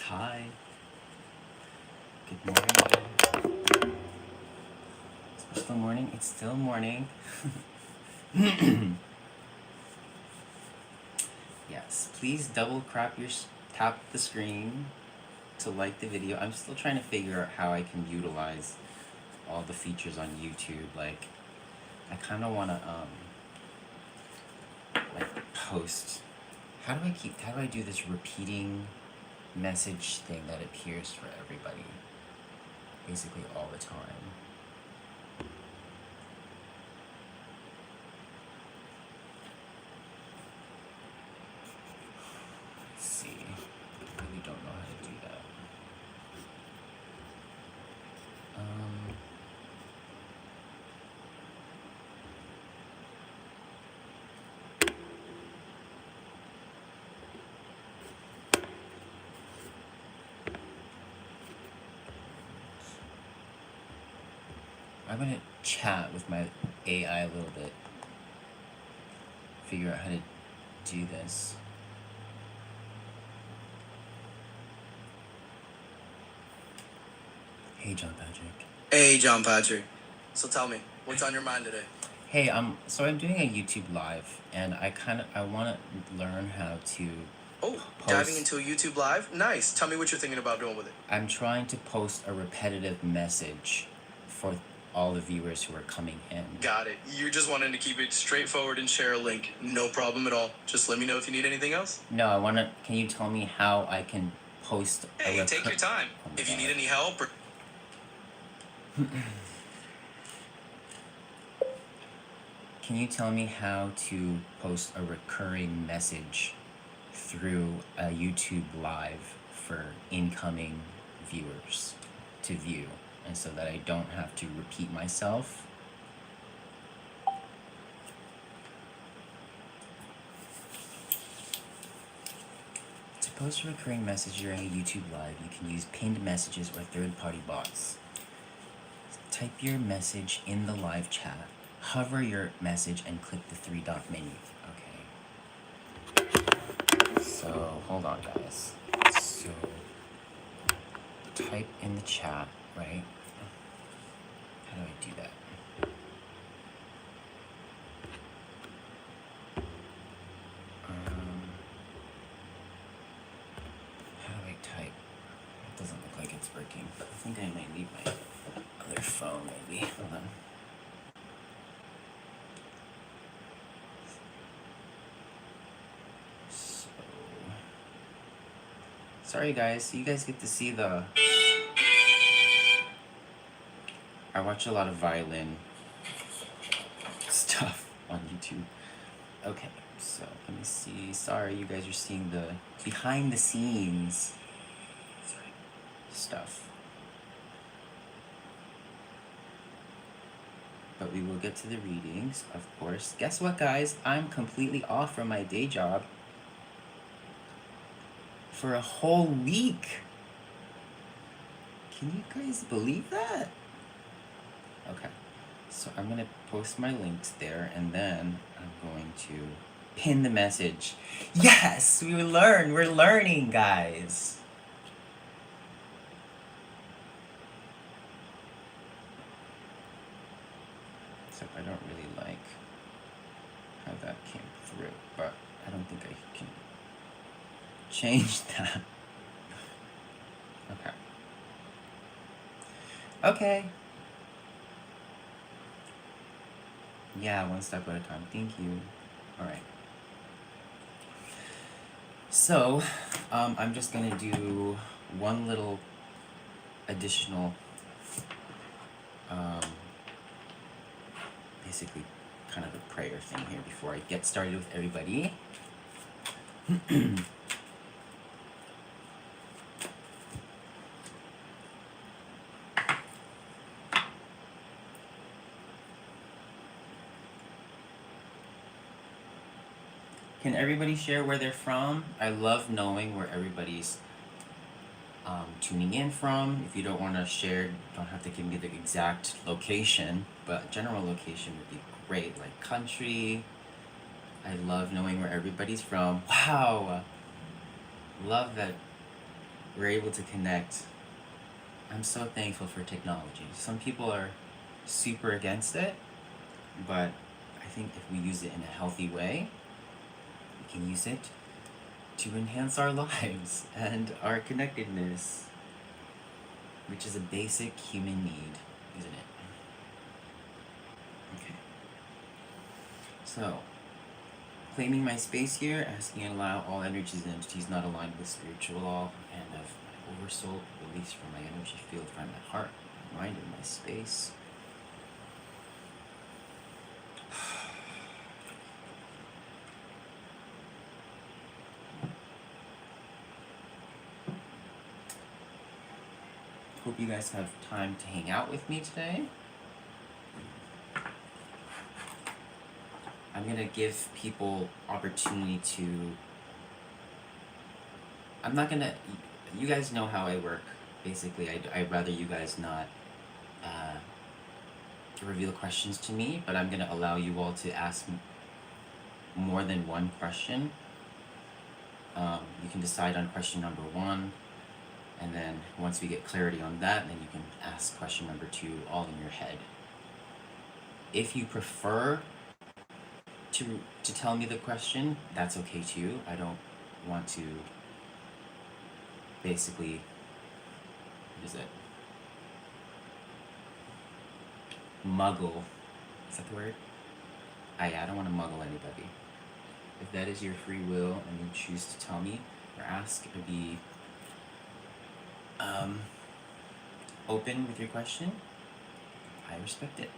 Hi. Good morning. Is it still morning? It's still morning. Yes, please tap the screen to like the video. I'm still trying to figure out how I can utilize all the features on YouTube. Like, I kind of want to post. How do I do this repeating message thing that appears for everybody basically all the time? Let's see. I really don't know how to do that. I'm gonna chat with my AI a little bit, figure out how to do this. Hey, John Patrick. Hey, John Patrick. So tell me, what's on your mind today? Hey, so I'm doing a YouTube live, and I want to learn how to diving into a YouTube live? Nice. Tell me what you're thinking about doing with it. I'm trying to post a repetitive message for all the viewers who are coming in. Got it. You're just wanting to keep it straightforward and share a link. No problem at all. Just let me know if you need anything else. No, can you tell me how I can post Hey, take your time. If you need any help or... Can you tell me how to post a recurring message through a YouTube live for incoming viewers to view, and so that I don't have to repeat myself? To post a recurring message during a YouTube live, you can use pinned messages or third-party bots. Type your message in the live chat. Hover your message and click the three-dot menu. Okay. So, hold on, guys. So, type in the chat, right? How do I do that? How do I type? It doesn't look like it's working. I think I might need my other phone, maybe. Hold on. Sorry guys, you guys get to see I watch a lot of violin stuff on YouTube. Okay, so let me see. Sorry, you guys are seeing the behind the scenes stuff. But we will get to the readings, of course. Guess what, guys? I'm completely off from my day job for a whole week. Can you guys believe that? Okay, so I'm gonna post my links there, and then I'm going to pin the message. Yes, we're learning, guys. Except I don't really like how that came through, but I don't think I can change that. Okay. Yeah, one step at a time. Thank you. Alright. So, I'm just gonna do one little additional, basically kind of a prayer thing here before I get started with everybody. Can everybody share where they're from? I love knowing where everybody's tuning in from. If you don't want to share, you don't have to give me the exact location, but general location would be great, like country. I love knowing where everybody's from. Wow! Love that we're able to connect. I'm so thankful for technology. Some people are super against it, but I think if we use it in a healthy way, we can use it to enhance our lives and our connectedness, which is a basic human need, isn't it? Okay. So, claiming my space here, asking and allow all energies and entities not aligned with spiritual law and of my oversoul, release from my energy field, from my heart, my mind, and my space. Hope you guys have time to hang out with me today. I'm gonna give people opportunity to, I'm not gonna, you guys know how I work, basically. I'd rather you guys not reveal questions to me, but I'm gonna allow you all to ask more than one question. You can decide on question number 1, and then once we get clarity on that, then you can ask question number 2 all in your head. If you prefer to tell me the question, that's okay too. I don't want to basically, what is it? Muggle. Is that the word? I don't want to muggle anybody. If that is your free will and you choose to tell me or ask or be open with your question, I respect it.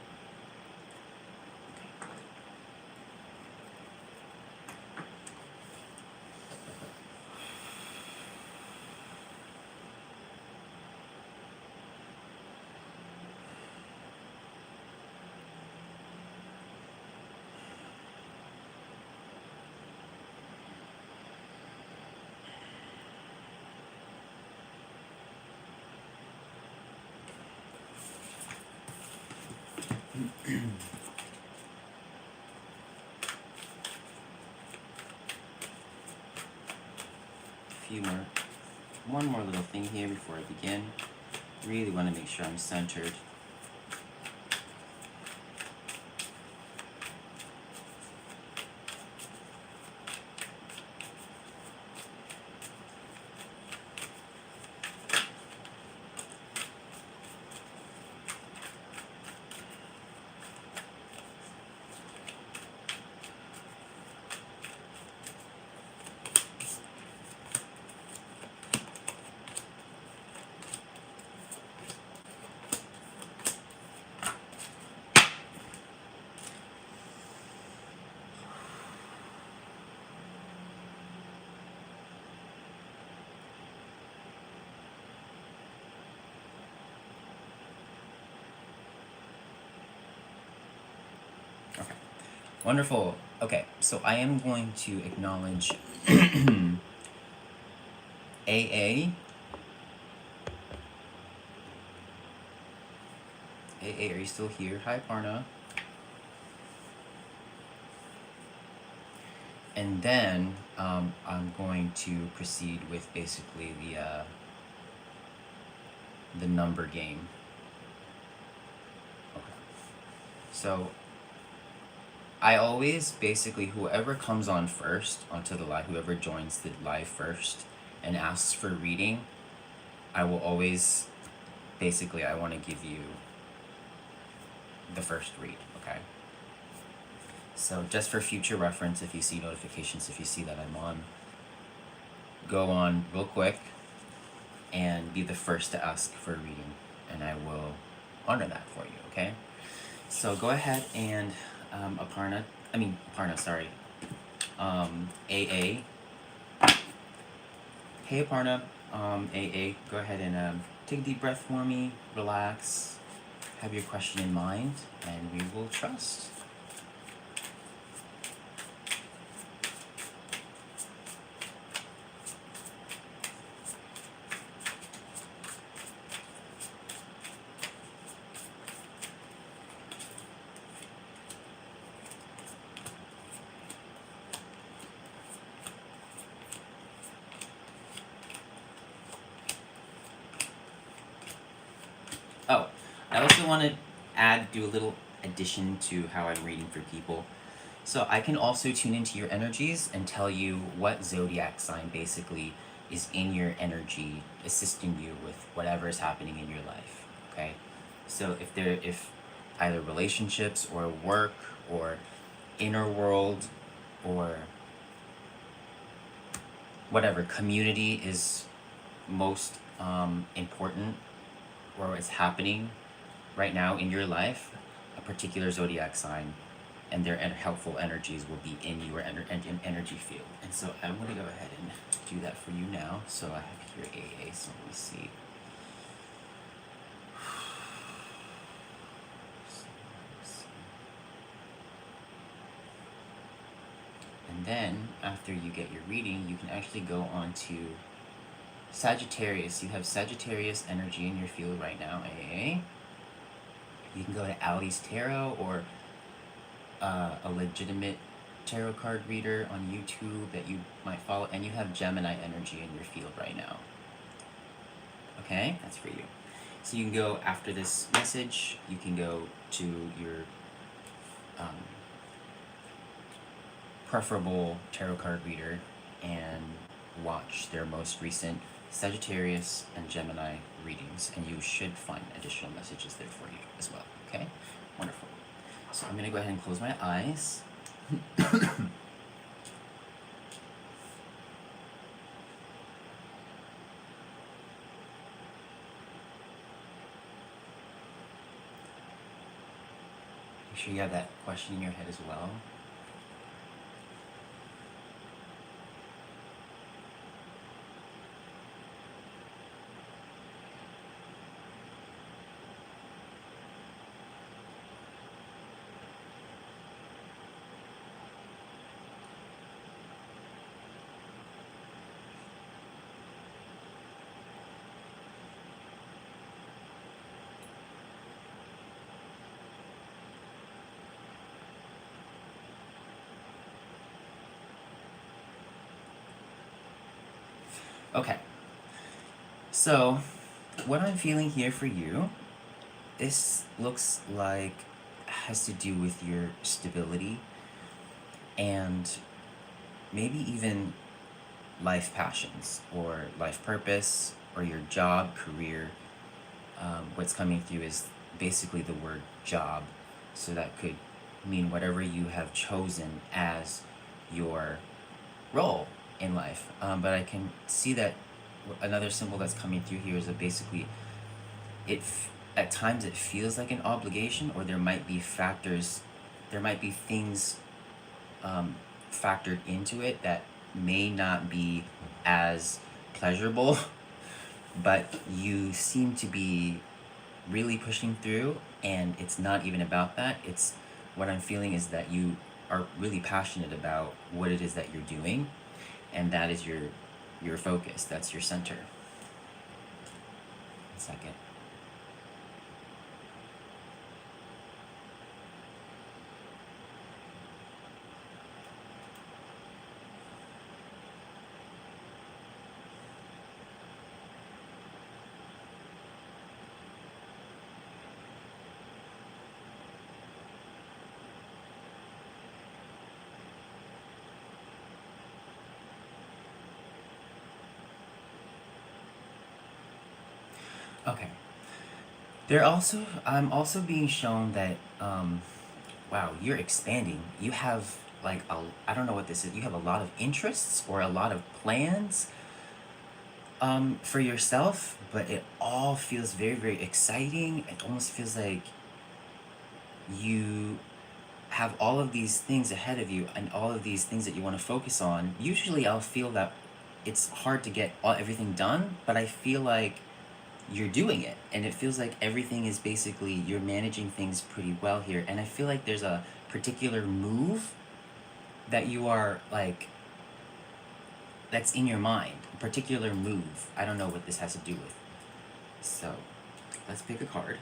One more little thing here before I begin. Really want to make sure I'm centered. Okay. Wonderful. Okay, so I am going to acknowledge AA. AA, are you still here? Hi, Parna. And then I'm going to proceed with basically the number game. Okay. So I always basically, whoever comes on first onto the live, whoever joins the live first and asks for reading, I will always basically, I want to give you the first read, okay? So just for future reference, if you see notifications, if you see that I'm on, go on real quick and be the first to ask for a reading, and I will honor that for you, okay? So go ahead and AA, Hey Aparna, AA, go ahead and take a deep breath for me, relax, have your question in mind, and we will trust. I also want to do a little addition to how I'm reading for people. So I can also tune into your energies and tell you what zodiac sign basically is in your energy, assisting you with whatever is happening in your life. Okay, so if either relationships or work or inner world or whatever community is most important or is happening right now in your life, a particular zodiac sign and their helpful energies will be in your energy field. And so I'm going to go ahead and do that for you now. So I have here AA, so let me see. And then after you get your reading, you can actually go on to Sagittarius. You have Sagittarius energy in your field right now, AA. You can go to Ali's Tarot or a legitimate tarot card reader on YouTube that you might follow, and you have Gemini energy in your field right now. Okay, that's for you. So you can go after this message, you can go to your preferable tarot card reader and watch their most recent Sagittarius and Gemini readings, and you should find additional messages there for you as well. Okay, wonderful. So I'm going to go ahead and close my eyes. Make sure you have that question in your head as well. Okay, so what I'm feeling here for you, this looks like has to do with your stability and maybe even life passions or life purpose or your job, career. What's coming through is basically the word job, so that could mean whatever you have chosen as your role in life. But I can see that another symbol that's coming through here is that basically at times it feels like an obligation, or there might be things factored into it that may not be as pleasurable, but you seem to be really pushing through, and it's not even about that. It's what I'm feeling is that you are really passionate about what it is that you're doing, and that is your focus. That's your center. 1 second. Okay. I'm also being shown that, wow, you're expanding. You have like I don't know what this is. You have a lot of interests or a lot of plans, for yourself, but it all feels very, very exciting. It almost feels like you have all of these things ahead of you and all of these things that you want to focus on. Usually I'll feel that it's hard to get everything done, but I feel like you're doing it, and it feels like everything is basically you're managing things pretty well here. And I feel like there's a particular move that you are like that's in your mind, a particular move. I don't know what this has to do with. So let's pick a card.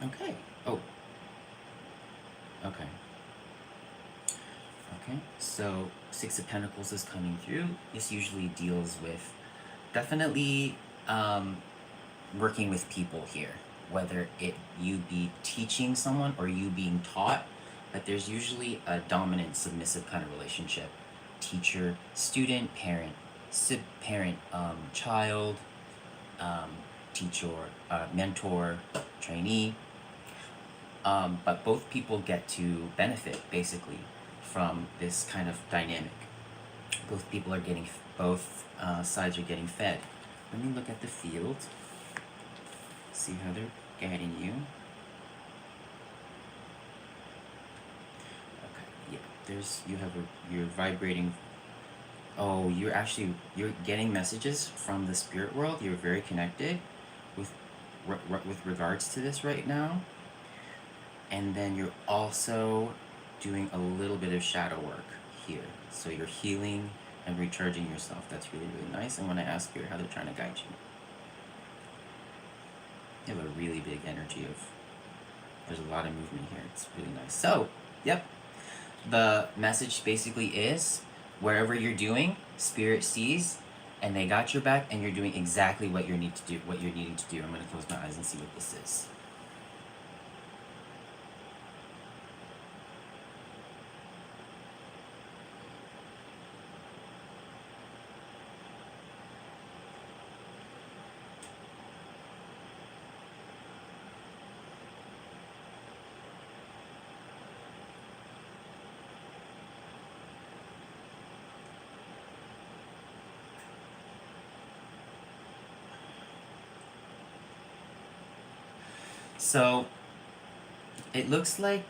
Okay. Oh, Okay. Okay, so Six of Pentacles is coming through. This usually deals with definitely working with people here, whether it you be teaching someone or you being taught, but there's usually a dominant submissive kind of relationship. Teacher, student, parent, parent, child, um, teacher, mentor, trainee. But both people get to benefit basically from this kind of dynamic. Both people are getting, both sides are getting fed. Let me look at the field, see how they're guiding you. Okay, yeah, you have you're vibrating. Oh, you're getting messages from the spirit world. You're very connected with regards to this right now. And then you're also doing a little bit of shadow work here. So you're healing and recharging yourself. That's really, really nice. I'm going to ask Spirit how they're trying to guide you. You have a really big energy of, there's a lot of movement here. It's really nice. So, yep. The message basically is, wherever you're doing, Spirit sees, and they got your back, and you're doing exactly what you need to do, what you're needing to do. I'm going to close my eyes and see what this is. So, it looks like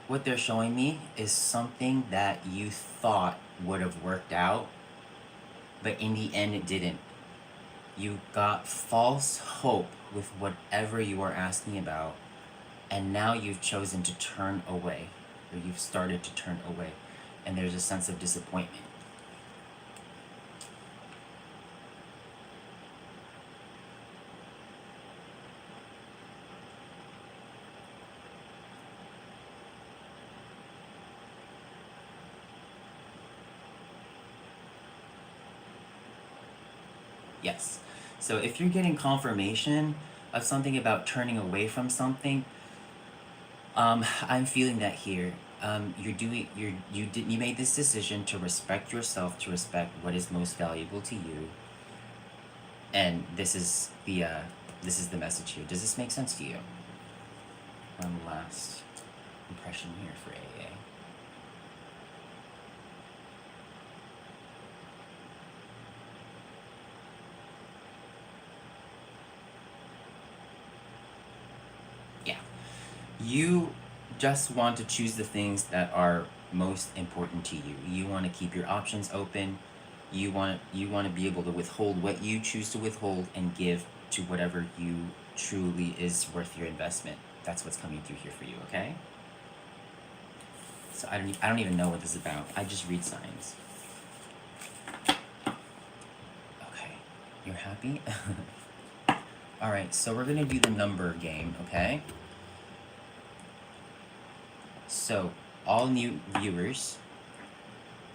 what they're showing me is something that you thought would have worked out, but in the end it didn't. You got false hope with whatever you are asking about, and now you've chosen to turn away, or you've started to turn away, and there's a sense of disappointment. Yes. So if you're getting confirmation of something about turning away from something, I'm feeling that here. You made this decision to respect yourself, to respect what is most valuable to you, and this is the message here. Does this make sense to you? One last impression here for AA. Yeah. You just want to choose the things that are most important to you. You want to keep your options open. You want to be able to withhold what you choose to withhold and give to whatever you truly is worth your investment. That's what's coming through here for you, okay? So I don't even know what this is about. I just read signs. Okay. You're happy? All right, so we're going to do the number game, okay? So, all new viewers,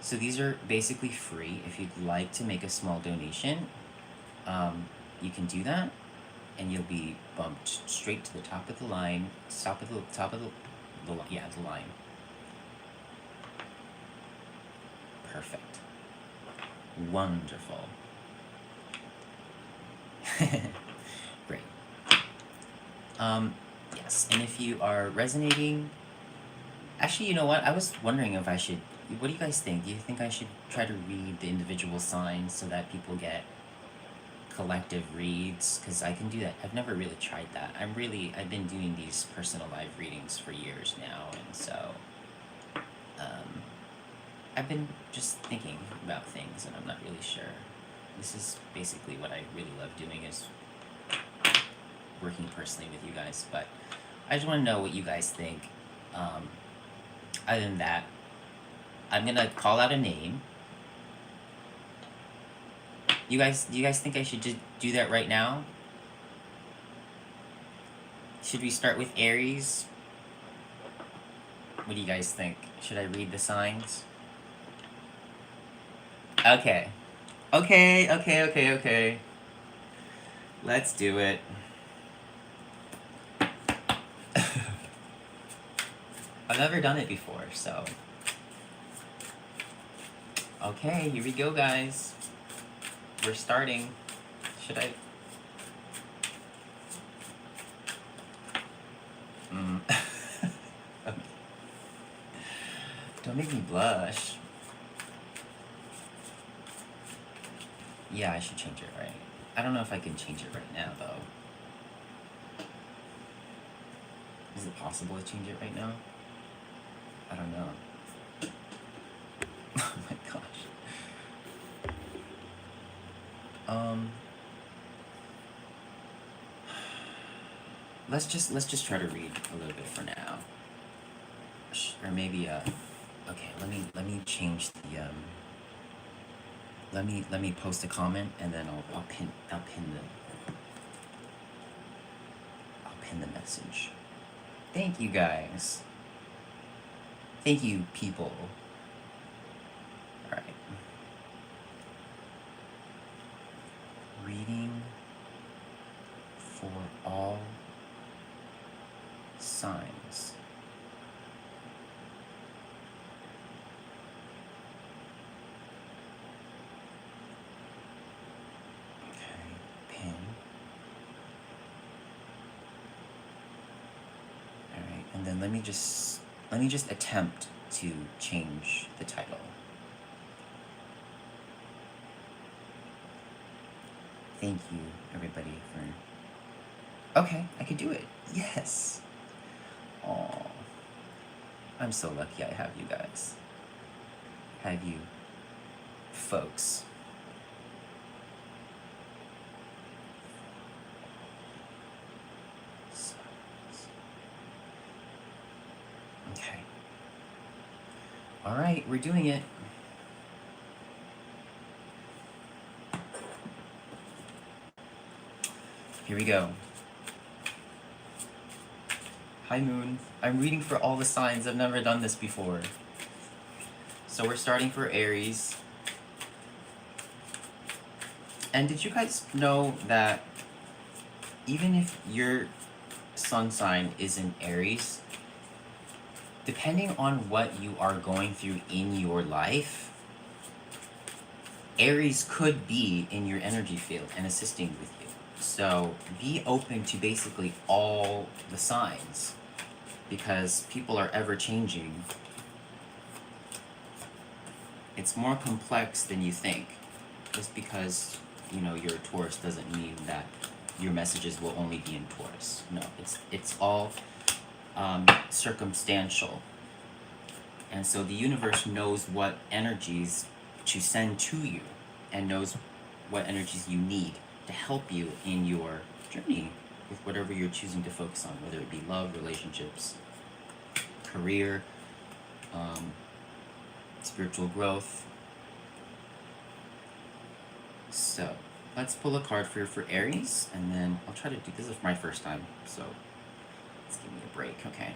so these are basically free. If you'd like to make a small donation, you can do that, and you'll be bumped straight to the top of the line, top of the line. Perfect. Wonderful. Great. Yes, and if you are resonating, actually, you know what? I was wondering if I should. What do you guys think? Do you think I should try to read the individual signs so that people get collective reads? Because I can do that. I've never really tried that. I've been doing these personal live readings for years now, and so I've been just thinking about things, and I'm not really sure. This is basically what I really love doing, is working personally with you guys. But I just want to know what you guys think. Other than that, I'm gonna call out a name. Do you guys think I should just do that right now? Should we start with Aries? What do you guys think? Should I read the signs? Okay. Okay. Let's do it. I've never done it before, so. Okay, here we go, guys. We're starting. Should I? Okay. Don't make me blush. Yeah, I should change it, right? I don't know if I can change it right now, though. Is it possible to change it right now? I don't know. Oh my gosh. Let's just try to read a little bit for now. Or maybe okay, let me change the let me post a comment, and then I'll pin the message. Thank you guys. Thank you, people. Alright. Reading for all signs. Okay, pin. Alright, and then let me just attempt to change the title. Thank you, everybody, for... Okay, I could do it. Yes! Aww. I'm so lucky I have you guys. Have you folks. Okay. Alright, we're doing it. Here we go. Hi, Moon. I'm reading for all the signs. I've never done this before. So we're starting for Aries. And did you guys know that even if your sun sign isn't Aries, depending on what you are going through in your life, Aries could be in your energy field and assisting with you. So be open to basically all the signs, because people are ever changing. It's more complex than you think. Just because, you know, you're a Taurus doesn't mean that your messages will only be in Taurus. No, it's all circumstantial. And so the universe knows what energies to send to you, and knows what energies you need to help you in your journey with whatever you're choosing to focus on, whether it be love, relationships, career, spiritual growth. So let's pull a card for Aries, and then I'll try to do this. Is my first time, so let's give me a break, okay?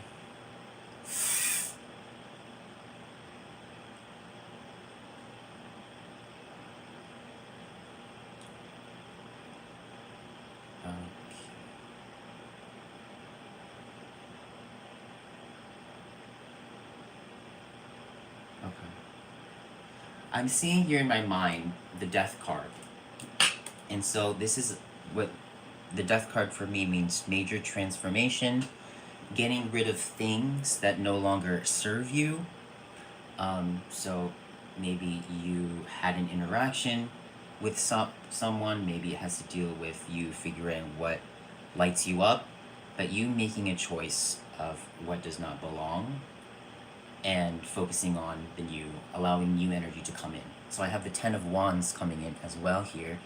I'm seeing here in my mind the Death card. And so this is what the Death card for me means: major transformation, getting rid of things that no longer serve you. So maybe you had an interaction with someone, maybe it has to deal with you figuring what lights you up, but you making a choice of what does not belong, and focusing on the new, allowing new energy to come in. So I have the 10 of Wands coming in as well here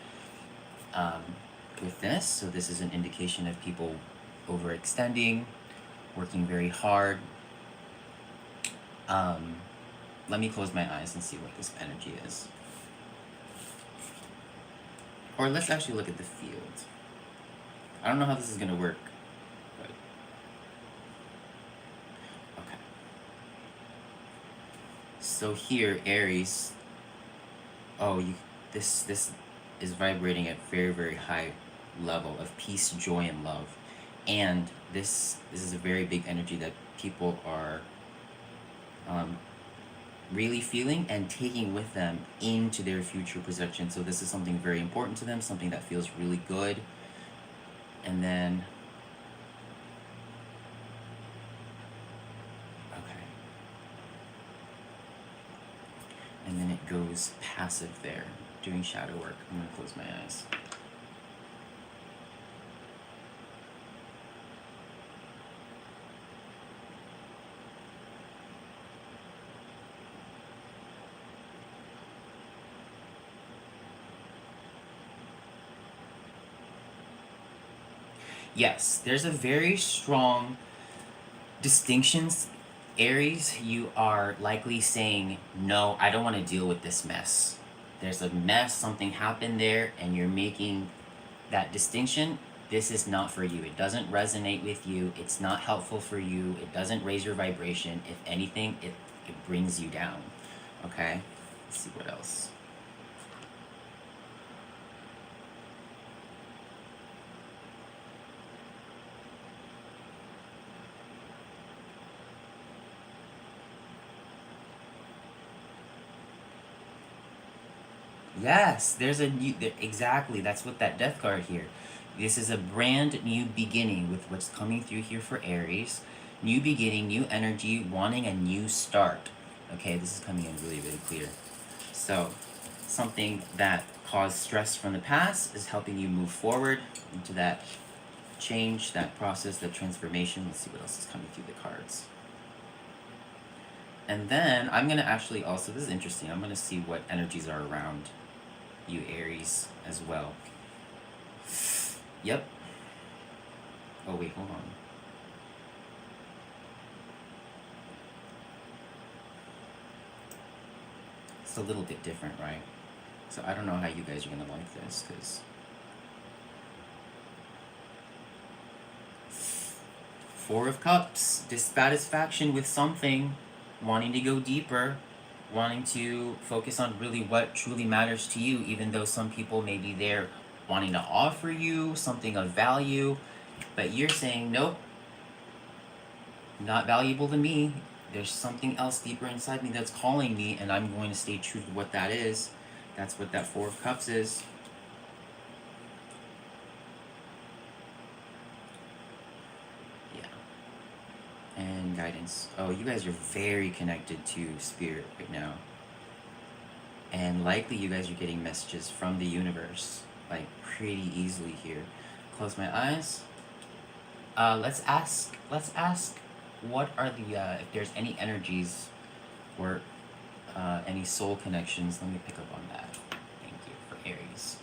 with this. So this is an indication of people overextending, working very hard. Let me close my eyes and see what this energy is. Or let's actually look at the field. I don't know how this is going to work. But okay. So here, Aries, oh, this is vibrating at very, very high level of peace, joy, and love. And this is a very big energy that people are really feeling and taking with them into their future projection. So this is something very important to them, something that feels really good. And then, okay. And then it goes passive there, doing shadow work. I'm gonna close my eyes. Yes, there's a very strong distinctions. Aries, you are likely saying, no, I don't want to deal with this mess. There's a mess, something happened there, and you're making that distinction. This is not for you. It doesn't resonate with you. It's not helpful for you. It doesn't raise your vibration. If anything, it brings you down. Okay? Let's see what else. Yes, there's a new, exactly, that's what that death card here. This is a brand new beginning with what's coming through here for Aries. New beginning, new energy, wanting a new start. Okay, this is coming in really, really clear. So, something that caused stress from the past is helping you move forward into that change, that process, that transformation. Let's see what else is coming through the cards. And then I'm going to actually also, this is interesting, I'm going to see what energies are around you, Aries, as well. Yep. Oh, wait, hold on. It's a little bit different, right? So I don't know how you guys are going to like this, because... Four of Cups, dissatisfaction with something, wanting to go deeper, wanting to focus on really what truly matters to you, even though some people may be there wanting to offer you something of value, but you're saying, nope, not valuable to me. There's something else deeper inside me that's calling me, and I'm going to stay true to what that is. That's what that Four of Cups is. And guidance. Oh, you guys are very connected to spirit right now. And likely you guys are getting messages from the universe, like pretty easily here. Close my eyes. Let's ask what are the, if there's any energies or any soul connections. Let me pick up on that. Thank you, for Aries.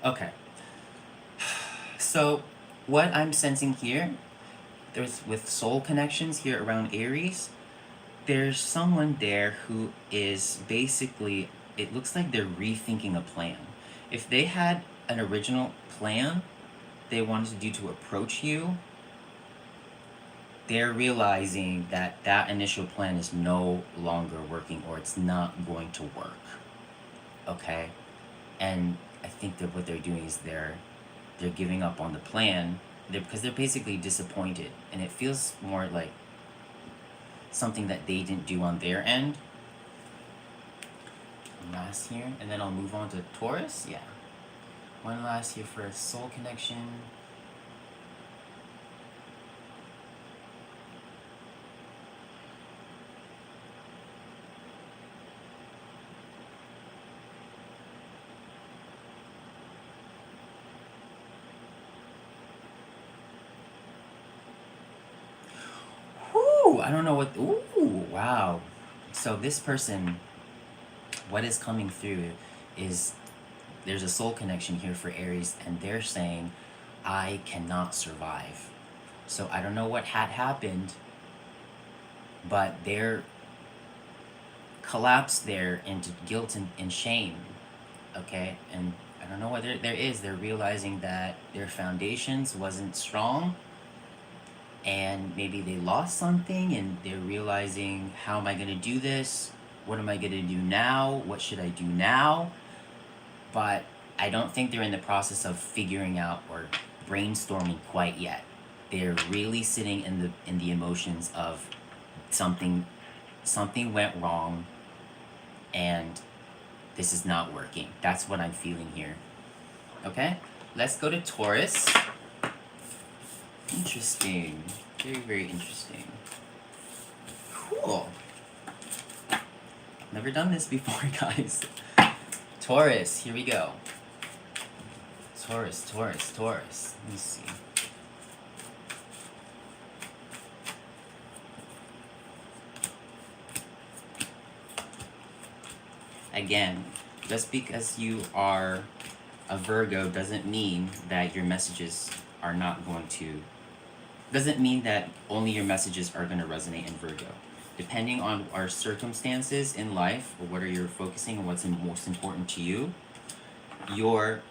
Okay. So, what I'm sensing here, there's with soul connections here around Aries, there's someone there who is basically, it looks like they're rethinking a plan. If they had an original plan they wanted to do to approach you, they're realizing that that initial plan is no longer working, or it's not going to work. Okay? And I think that what they're doing is they're giving up on the plan, because they're basically disappointed, and it feels more like something that they didn't do on their end. One last here, and then I'll move on to Taurus. Yeah, one last here for a soul connection. I don't know what. Ooh, wow. So this person, what is coming through is there's a soul connection here for Aries, and they're saying, I cannot survive. So I don't know what had happened, but they're collapsed there into guilt and shame. Okay, and I don't know what there is. They're realizing that their foundations wasn't strong, and maybe they lost something, and they're realizing, how am I going to do this? What am I going to do now? What should I do now? But I don't think they're in the process of figuring out or brainstorming quite yet. They're really sitting in the emotions of something went wrong, and this is not working. That's what I'm feeling here. Okay? Let's go to Taurus. Interesting. Very, very interesting. Cool. Never done this before, guys. Taurus, here we go. Taurus. Let me see. Again, just because you are a Virgo doesn't mean that your messages are not going to, doesn't mean that only your messages are going to resonate in Virgo. Depending on our circumstances in life, or what are you focusing on, what's most important to you, your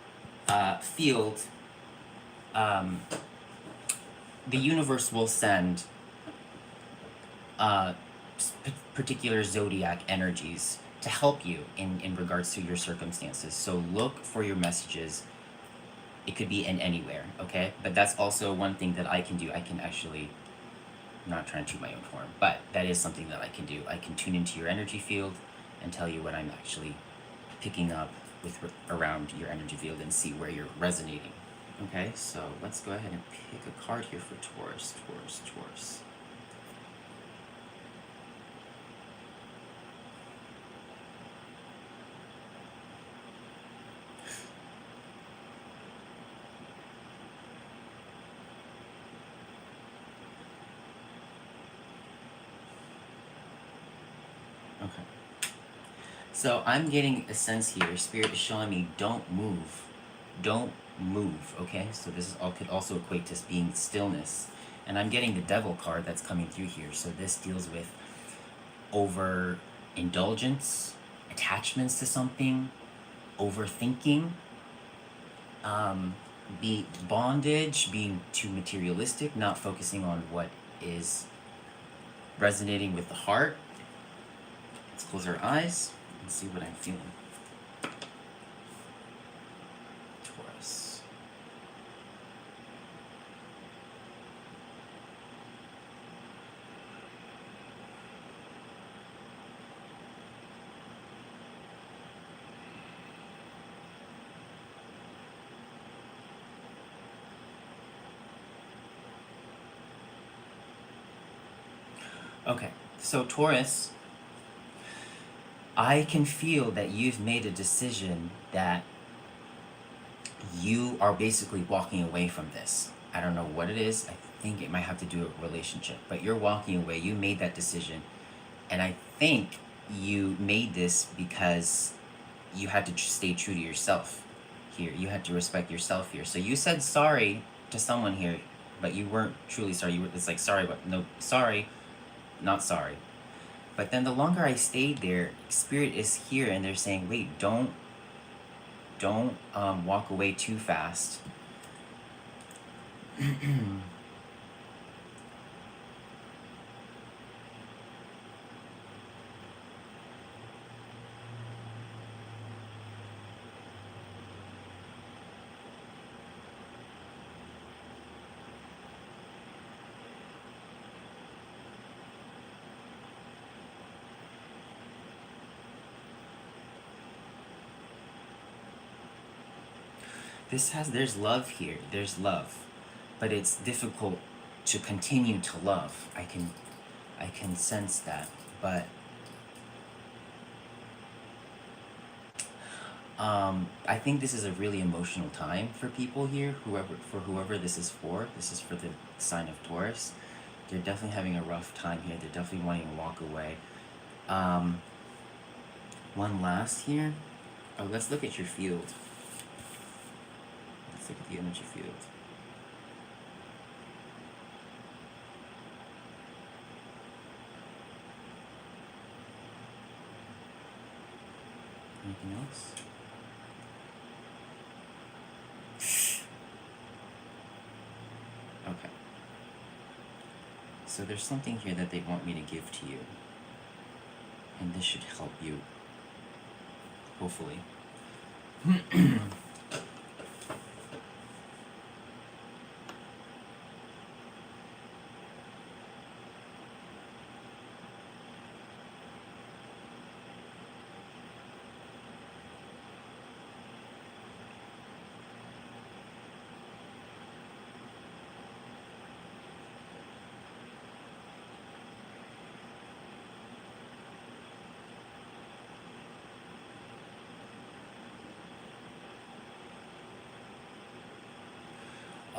field, the universe will send particular zodiac energies to help you in regards to your circumstances. So look for your messages. It could be in anywhere, okay? But that's also one thing that I can do. I can actually, I'm not trying to toot my own horn, but that is something that I can do. I can tune into your energy field and tell you what I'm actually picking up with around your energy field and see where you're resonating. Okay, so let's go ahead and pick a card here for Taurus. Okay. So I'm getting a sense here. Spirit is showing me, don't move. Don't move, okay? So this is all, could also equate to being stillness. And I'm getting the Devil card that's coming through here. So this deals with overindulgence, attachments to something, overthinking, be bondage, being too materialistic, not focusing on what is resonating with the heart. Let's close our eyes and see what I'm feeling. Taurus. Okay, so Taurus, I can feel that you've made a decision that you are basically walking away from this. I don't know what it is. I think it might have to do with relationship, but you're walking away. You made that decision. And I think you made this because you had to stay true to yourself here. You had to respect yourself here. So you said sorry to someone here, but you weren't truly sorry. You were, it's like sorry, but no, sorry, not sorry. But then the longer I stayed there, Spirit is here and they're saying, wait, don't walk away too fast. There's love here. There's love. But it's difficult to continue to love. I can sense that. But I think this is a really emotional time for people here, whoever this is for. This is for the sign of Taurus. They're definitely having a rough time here. They're definitely wanting to walk away. One last here. Oh, let's look at your field. Let's look at the energy field. Anything else? Okay. So there's something here that they want me to give to you. And this should help you. Hopefully.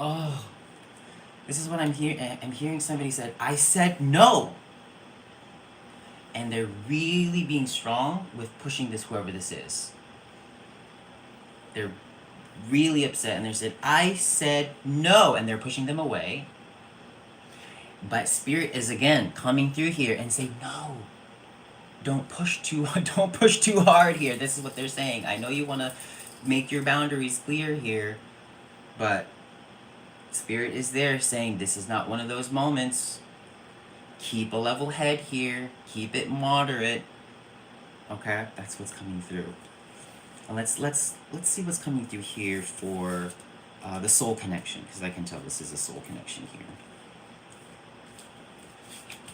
Oh, this is what I'm hearing. I'm hearing somebody said, I said no. And they're really being strong with pushing this, whoever this is. They're really upset and they said, I said no. And they're pushing them away. But Spirit is again coming through here and say, no. Don't push too hard here. This is what they're saying. I know you want to make your boundaries clear here, but Spirit is there saying this is not one of those moments. Keep a level head here. Keep it moderate. Okay, that's what's coming through. And let's see what's coming through here for the soul connection, because I can tell this is a soul connection here.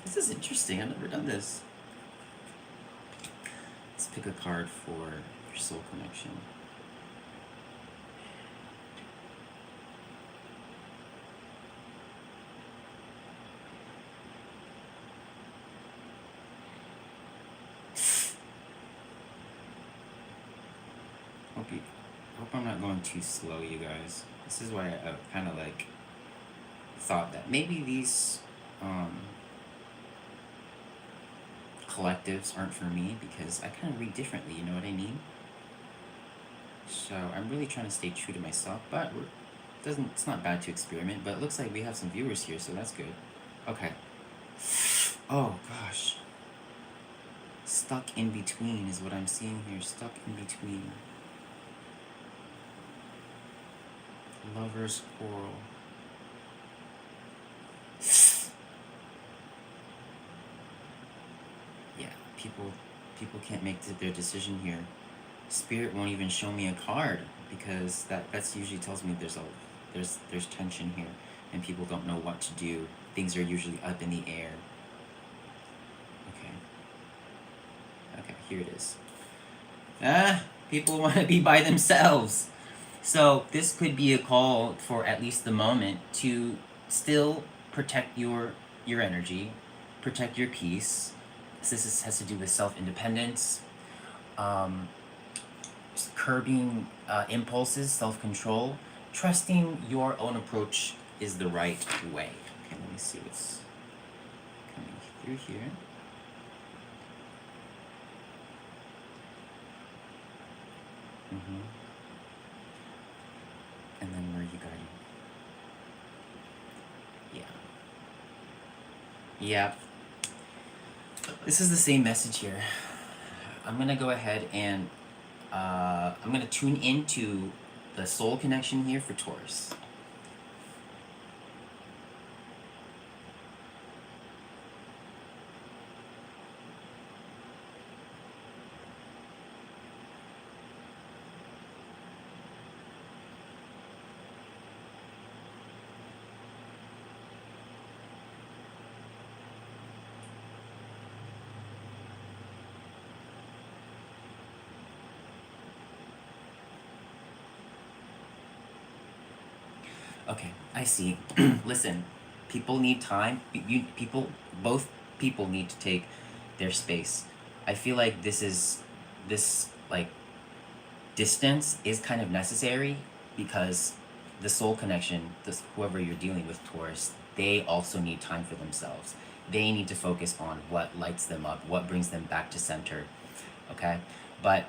This is interesting. I've never done this. Let's pick a card for your soul connection. Hope I'm not going too slow, you guys. This is why I kind of like thought that maybe these collectives aren't for me, because I kind of read differently, you know what I mean? So I'm really trying to stay true to myself, but it's not bad to experiment. But it looks like we have some viewers here, so that's good. Okay. Oh gosh. Stuck in between is what I'm seeing here. Stuck in between. Lover's quarrel. Yeah, people can't make their decision here. Spirit won't even show me a card, because that's usually tells me there's tension here and people don't know what to do. Things are usually up in the air. Okay, here it is. People want to be by themselves. So this could be a call for at least the moment to still protect your energy, protect your peace. This has to do with self-independence, curbing impulses, self-control, trusting your own approach is the right way. Okay, let me see what's coming through here. And then where are you guiding? Yeah. This is the same message here. I'm gonna go ahead and I'm gonna tune into the soul connection here for Taurus. Okay, I see. Listen, people need time. Both people need to take their space. I feel like this like distance is kind of necessary, because the soul connection, whoever you're dealing with, Taurus, they also need time for themselves. They need to focus on what lights them up, what brings them back to center. Okay? But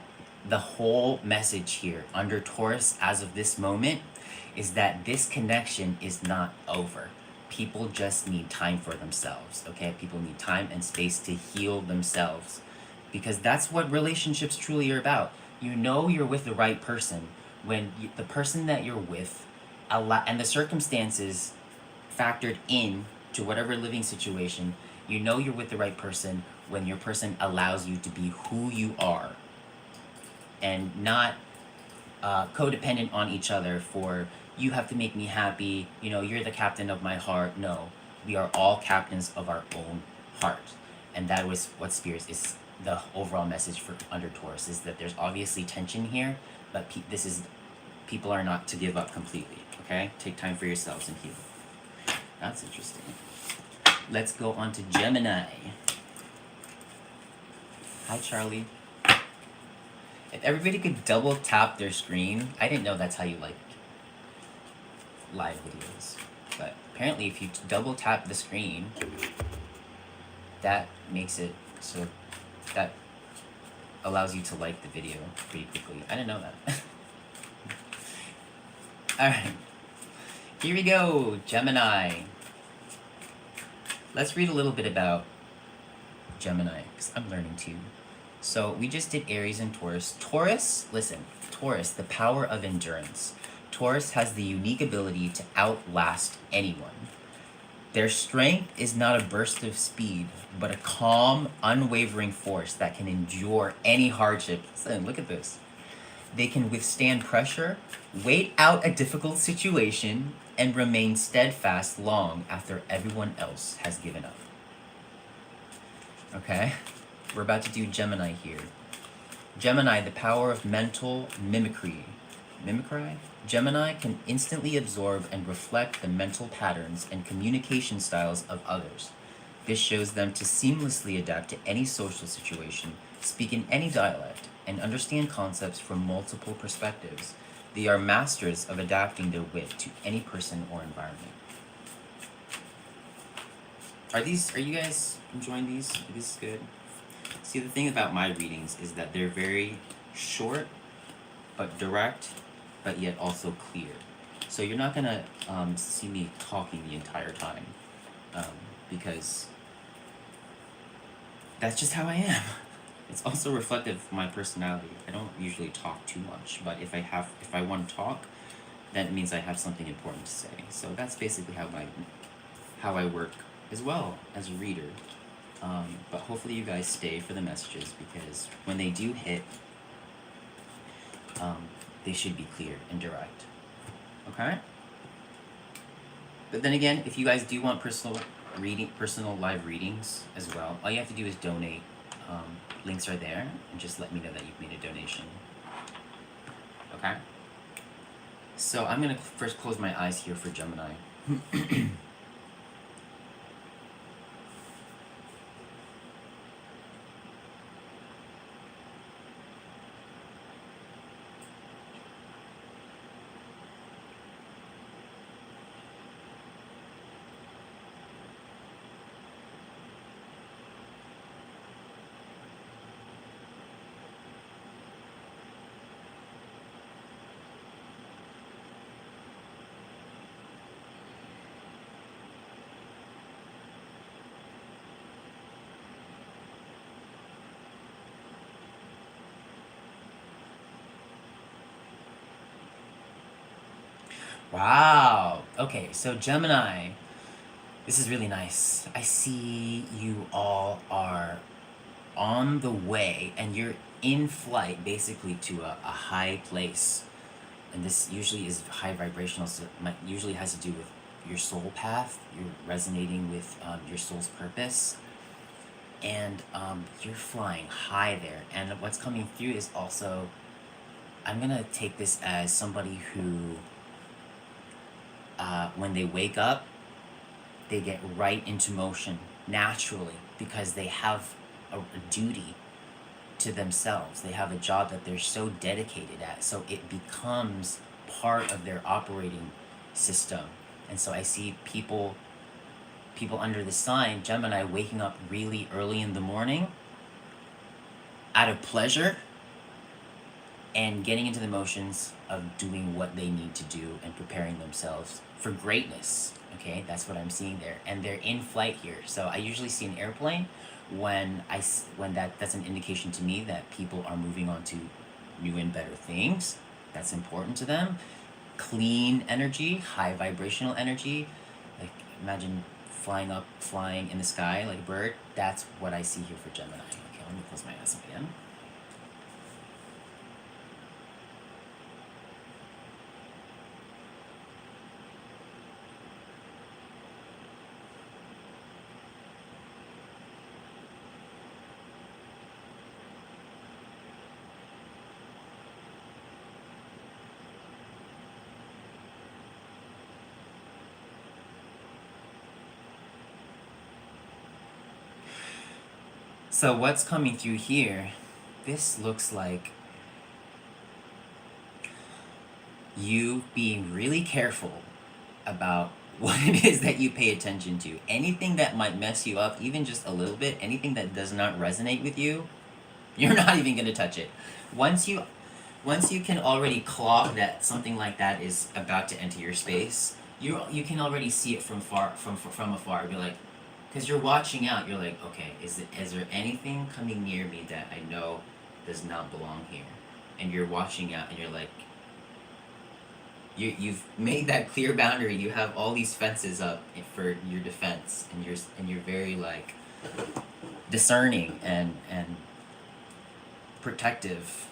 the whole message here under Taurus as of this moment is that this connection is not over. People just need time for themselves, okay? People need time and space to heal themselves, because that's what relationships truly are about. You know you're with the right person when the person that you're with and the circumstances factored in to whatever living situation, you know you're with the right person when your person allows you to be who you are and not codependent on each other for you have to make me happy, you know, you're the captain of my heart. No, we are all captains of our own heart. And that was what Spears is the overall message for under Taurus is that there's obviously tension here, but this is people are not to give up completely. Okay, take time for yourselves and heal. That's interesting. Let's go on to Gemini. Hi, Charlie. If everybody could double tap their screen, I didn't know that's how you like live videos. But apparently if you double tap the screen, that makes it so that allows you to like the video pretty quickly. I didn't know that. Alright. Here we go, Gemini. Let's read a little bit about Gemini, because I'm learning too. So we just did Aries and Taurus. Taurus, listen, Taurus, the power of endurance. Taurus has the unique ability to outlast anyone. Their strength is not a burst of speed, but a calm, unwavering force that can endure any hardship. Listen, look at this. They can withstand pressure, wait out a difficult situation, and remain steadfast long after everyone else has given up. Okay? We're about to do Gemini here. Gemini, the power of mental mimicry. Mimicry? Gemini can instantly absorb and reflect the mental patterns and communication styles of others. This shows them to seamlessly adapt to any social situation, speak in any dialect, and understand concepts from multiple perspectives. They are masters of adapting their wit to any person or environment. Are you guys enjoying these? This is good. See, the thing about my readings is that they're very short, but direct, but yet also clear. So you're not gonna see me talking the entire time, because that's just how I am. It's also reflective of my personality. I don't usually talk too much, but if I want to talk, that means I have something important to say. So that's basically how I work as well as a reader. But hopefully you guys stay for the messages, because when they do hit, they should be clear and direct. Okay? But then again, if you guys do want personal live readings as well, all you have to do is donate. Links are there, and just let me know that you've made a donation. Okay? So I'm gonna first close my eyes here for Gemini. Wow. Okay, so Gemini, this is really nice. I see you all are on the way, and you're in flight basically to a high place. And this usually is high vibrational, so it usually has to do with your soul path. You're resonating with your soul's purpose. And you're flying high there. And what's coming through is also, I'm going to take this as somebody who, when they wake up, they get right into motion naturally, because they have a duty to themselves. They have a job that they're so dedicated at, so it becomes part of their operating system. And so I see people under the sign Gemini waking up really early in the morning out of pleasure and getting into the motions of doing what they need to do and preparing themselves for greatness. Okay, that's what I'm seeing there. And they're in flight here. So I usually see an airplane when that's an indication to me that people are moving on to new and better things. That's important to them. Clean energy, high vibrational energy. Like imagine flying in the sky like a bird. That's what I see here for Gemini. Okay, let me close my eyes again. So what's coming through here, this looks like you being really careful about what it is that you pay attention to. Anything that might mess you up, even just a little bit, anything that does not resonate with you, you're not even going to touch it. Once you can already clock that something like that is about to enter your space, you can already see it from afar. You're like, because you're watching out, you're like, okay, is there anything coming near me that I know does not belong here? And you're watching out, and you're like, you've made that clear boundary. You have all these fences up for your defense, and you're very like discerning and protective.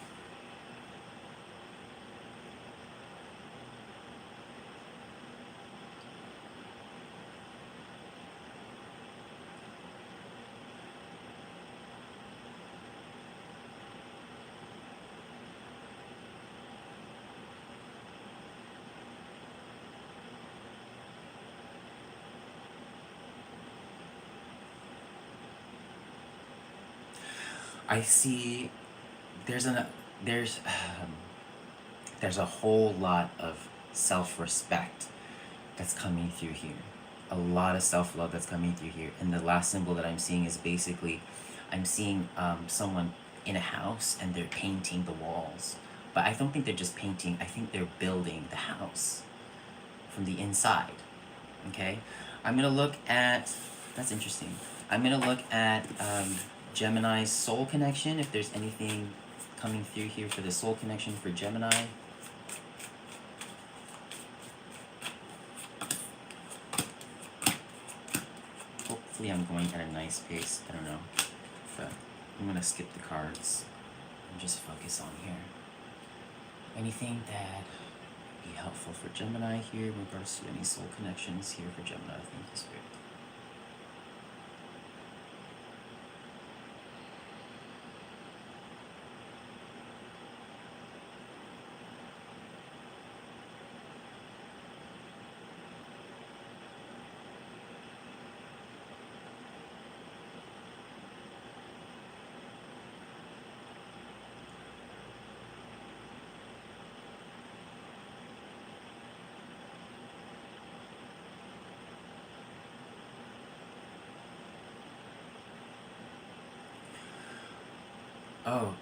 I see there's there's there's a whole lot of self-respect that's coming through here. A lot of self-love that's coming through here. And the last symbol that I'm seeing is basically I'm seeing someone in a house and they're painting the walls. But I don't think they're just painting, I think they're building the house from the inside. Okay? I'm gonna look at, that's interesting. I'm gonna look at Gemini's soul connection, if there's anything coming through here for the soul connection for Gemini. Hopefully I'm going at a nice pace, I don't know, but I'm gonna skip the cards and just focus on here. Anything that would be helpful for Gemini here in regards to any soul connections here for Gemini, thank you, Spirit. Oh,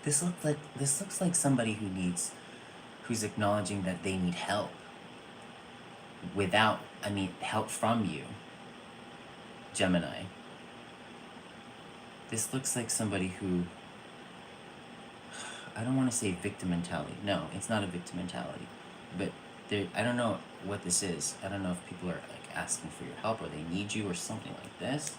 this looks like somebody who's acknowledging that they need help without, I mean, help from you, Gemini. This looks like somebody who, I don't want to say victim mentality. No, it's not a victim mentality, but I don't know what this is. I don't know if people are like asking for your help or they need you or something like this.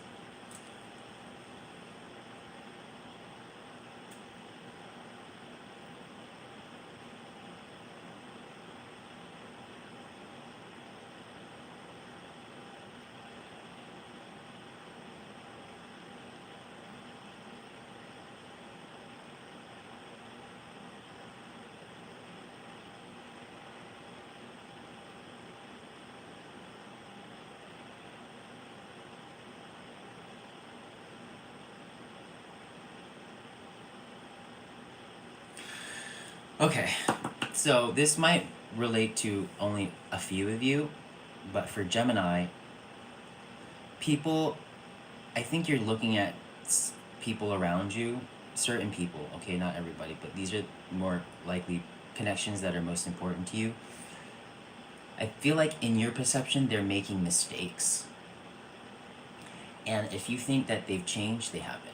Okay, so this might relate to only a few of you, but for Gemini, people, I think you're looking at people around you, certain people, okay, not everybody, but these are more likely connections that are most important to you. I feel like in your perception, they're making mistakes. And if you think that they've changed, they haven't.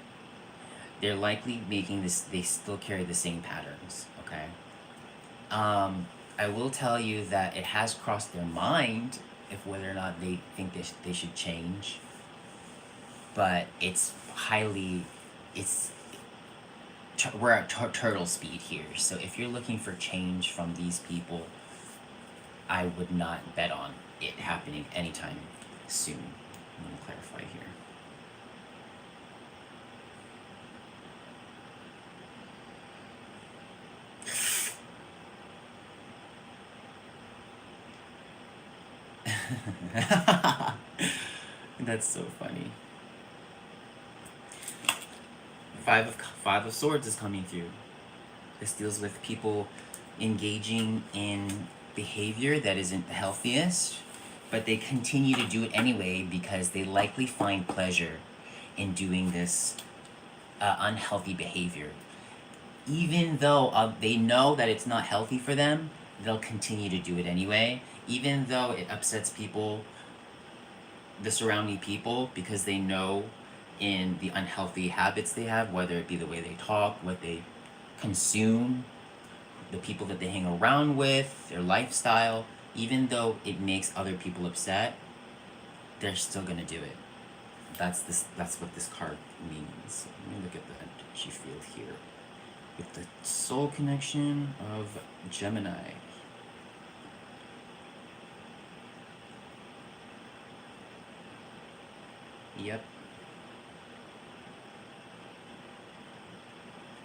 they're likely making this, they still carry the same patterns, okay? I will tell you that it has crossed their mind if whether or not they think they should change, but it's highly, it's, we're at turtle speed here. So if you're looking for change from these people, I would not bet on it happening anytime soon. I'm going to clarify here. That's so funny. Five of Swords is coming through. This deals with people engaging in behavior that isn't the healthiest, but they continue to do it anyway because they likely find pleasure in doing this unhealthy behavior. Even though they know that it's not healthy for them, they'll continue to do it anyway, even though it upsets people, the surrounding people, because they know in the unhealthy habits they have, whether it be the way they talk, what they consume, the people that they hang around with, their lifestyle, even though it makes other people upset, they're still gonna do it. That's what this card means. Let me look at the energy field here. With the soul connection of Gemini. Yep.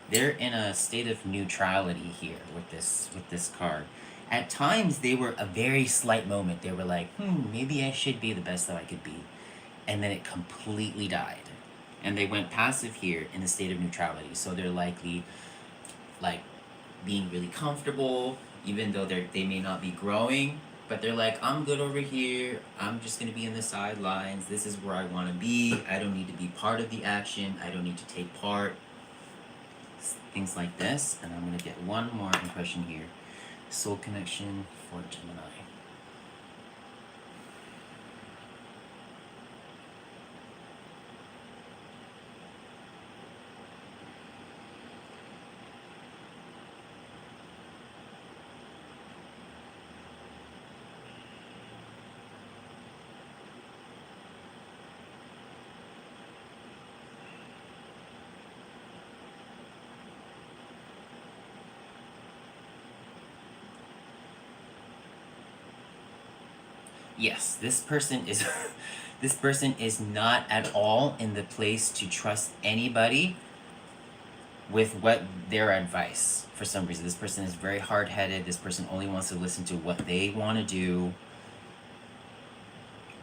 They're in a state of neutrality here with this card. At times they were a very slight moment. They were like, maybe I should be the best that I could be. And then it completely died. And they went passive here in a state of neutrality. So they're likely like being really comfortable, even though they may not be growing, but they're like, I'm good over here, I'm just gonna be in the sidelines, this is where I wanna be, I don't need to be part of the action, I don't need to take part, things like this. And I'm gonna get one more impression here. Soul connection for Gemini. Yes, this person is this person is not at all in the place to trust anybody with what their advice. For some reason, this person is very hard-headed. This person only wants to listen to what they want to do.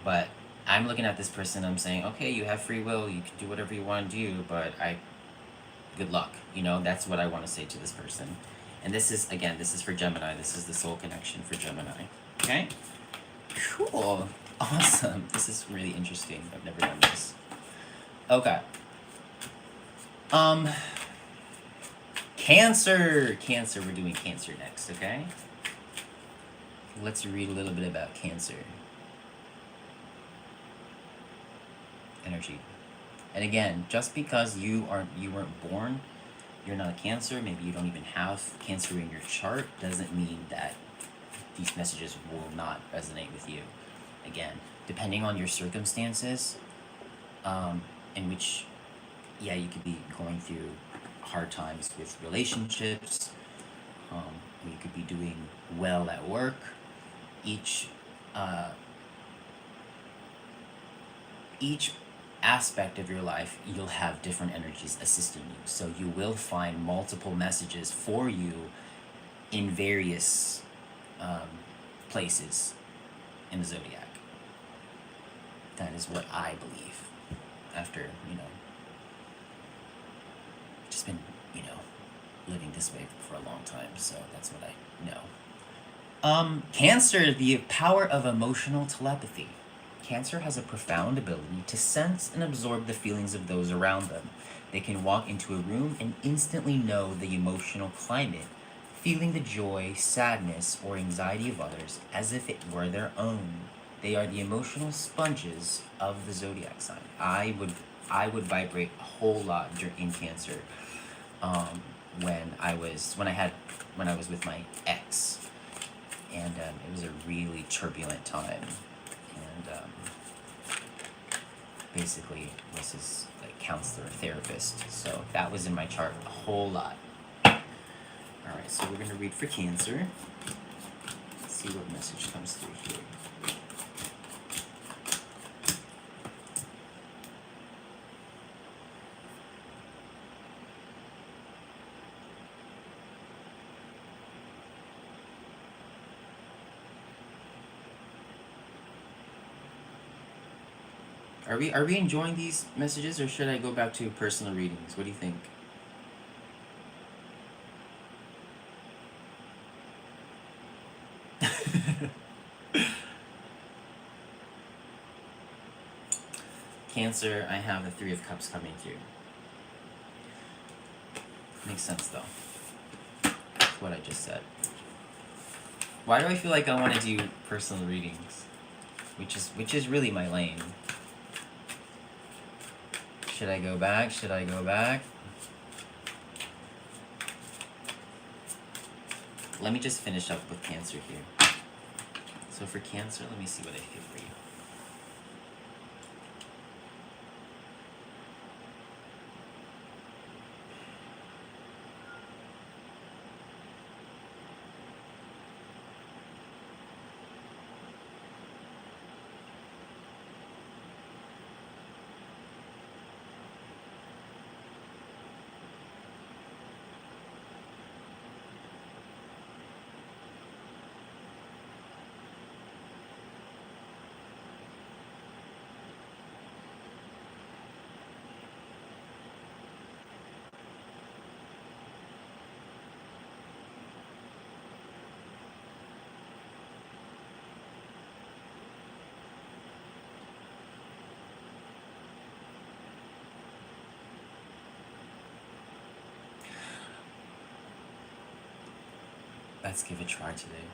But I'm looking at this person, I'm saying, okay, you have free will, you can do whatever you want to do, but good luck. You know, that's what I want to say to this person. And this is, again, this is for Gemini. This is the soul connection for Gemini. Okay? Cool. Awesome. This is really interesting. I've never done this. Okay. Cancer. Cancer. We're doing Cancer next, okay? Let's read a little bit about Cancer. Energy. And again, just because you weren't born, you're not a Cancer, maybe you don't even have Cancer in your chart, doesn't mean that these messages will not resonate with you. Again, depending on your circumstances, in which, yeah, you could be going through hard times with relationships, you could be doing well at work. Each aspect of your life, you'll have different energies assisting you. So you will find multiple messages for you in various places in the zodiac. That is what I believe after, just been, living this way for a long time. So that's what I know. Cancer, the power of emotional telepathy. Cancer has a profound ability to sense and absorb the feelings of those around them. They can walk into a room and instantly know the emotional climate, feeling the joy, sadness, or anxiety of others as if it were their own. They are the emotional sponges of the zodiac sign. I would I would vibrate a whole lot in Cancer. When I was with my ex, and it was a really turbulent time, and basically was his like counselor, therapist. So that was in my chart a whole lot. All right, so we're gonna read for Cancer. Let's see what message comes through here. Are we enjoying these messages, or should I go back to personal readings? What do you think? Cancer, I have the Three of Cups coming through. Makes sense though. That's what I just said. Why do I feel like I want to do personal readings? Which is really my lane. Should I go back? Should I go back? Let me just finish up with Cancer here. So for Cancer, let me see what I feel for you. Let's give it a try today.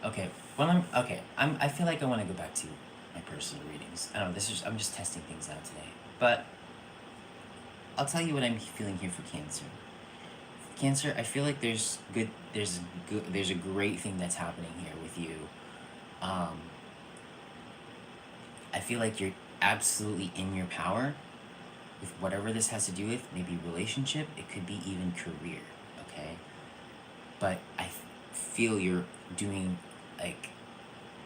Okay. Well, I feel like I want to go back to my personal readings. I don't know. I'm just testing things out today. But I'll tell you what I'm feeling here for Cancer. Cancer, I feel like there's a great thing that's happening here with you. I feel like you're absolutely in your power with whatever this has to do with. Maybe relationship. It could be even career. Okay. But I feel you're doing like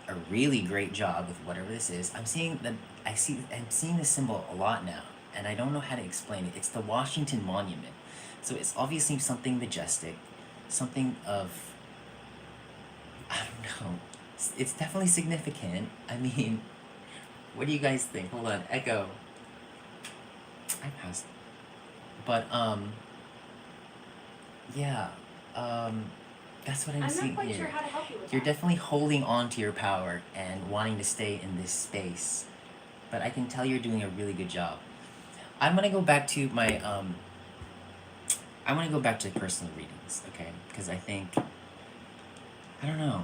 a really great job with whatever this is. I'm seeing the symbol a lot now, and I don't know how to explain it. It's the Washington Monument. So it's obviously something majestic, something of, I don't know. It's definitely significant. I mean, what do you guys think? Hold on, echo. I passed. But yeah. That's what I'm seeing here. I'm not quite sure how to help you with You're definitely holding on to your power and wanting to stay in this space. But I can tell you're doing a really good job. I'm gonna go back to my I want to go back to personal readings, okay? Because I think, I don't know.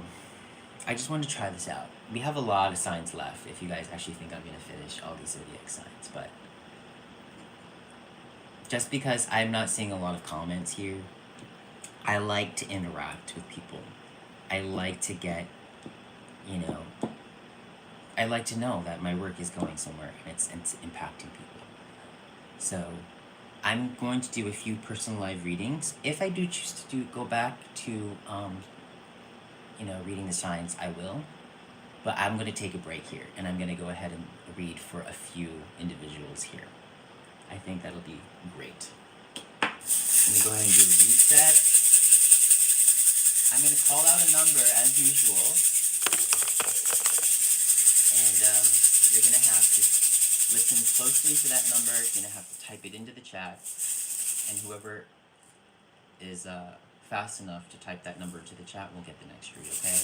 I just wanted to try this out. We have a lot of signs left if you guys actually think I'm gonna finish all these zodiac signs, but just because I'm not seeing a lot of comments here, I like to interact with people. I like to get, I like to know that my work is going somewhere and it's impacting people. So I'm going to do a few personal live readings. If I do choose to go back to, reading the signs, I will. But I'm going to take a break here, and I'm going to go ahead and read for a few individuals here. I think that'll be great. Let me go ahead and do a reset. I'm going to call out a number as usual, and you're going to have to listen closely to that number. You're going to have to type it into the chat, and whoever is fast enough to type that number into the chat will get the next read, okay?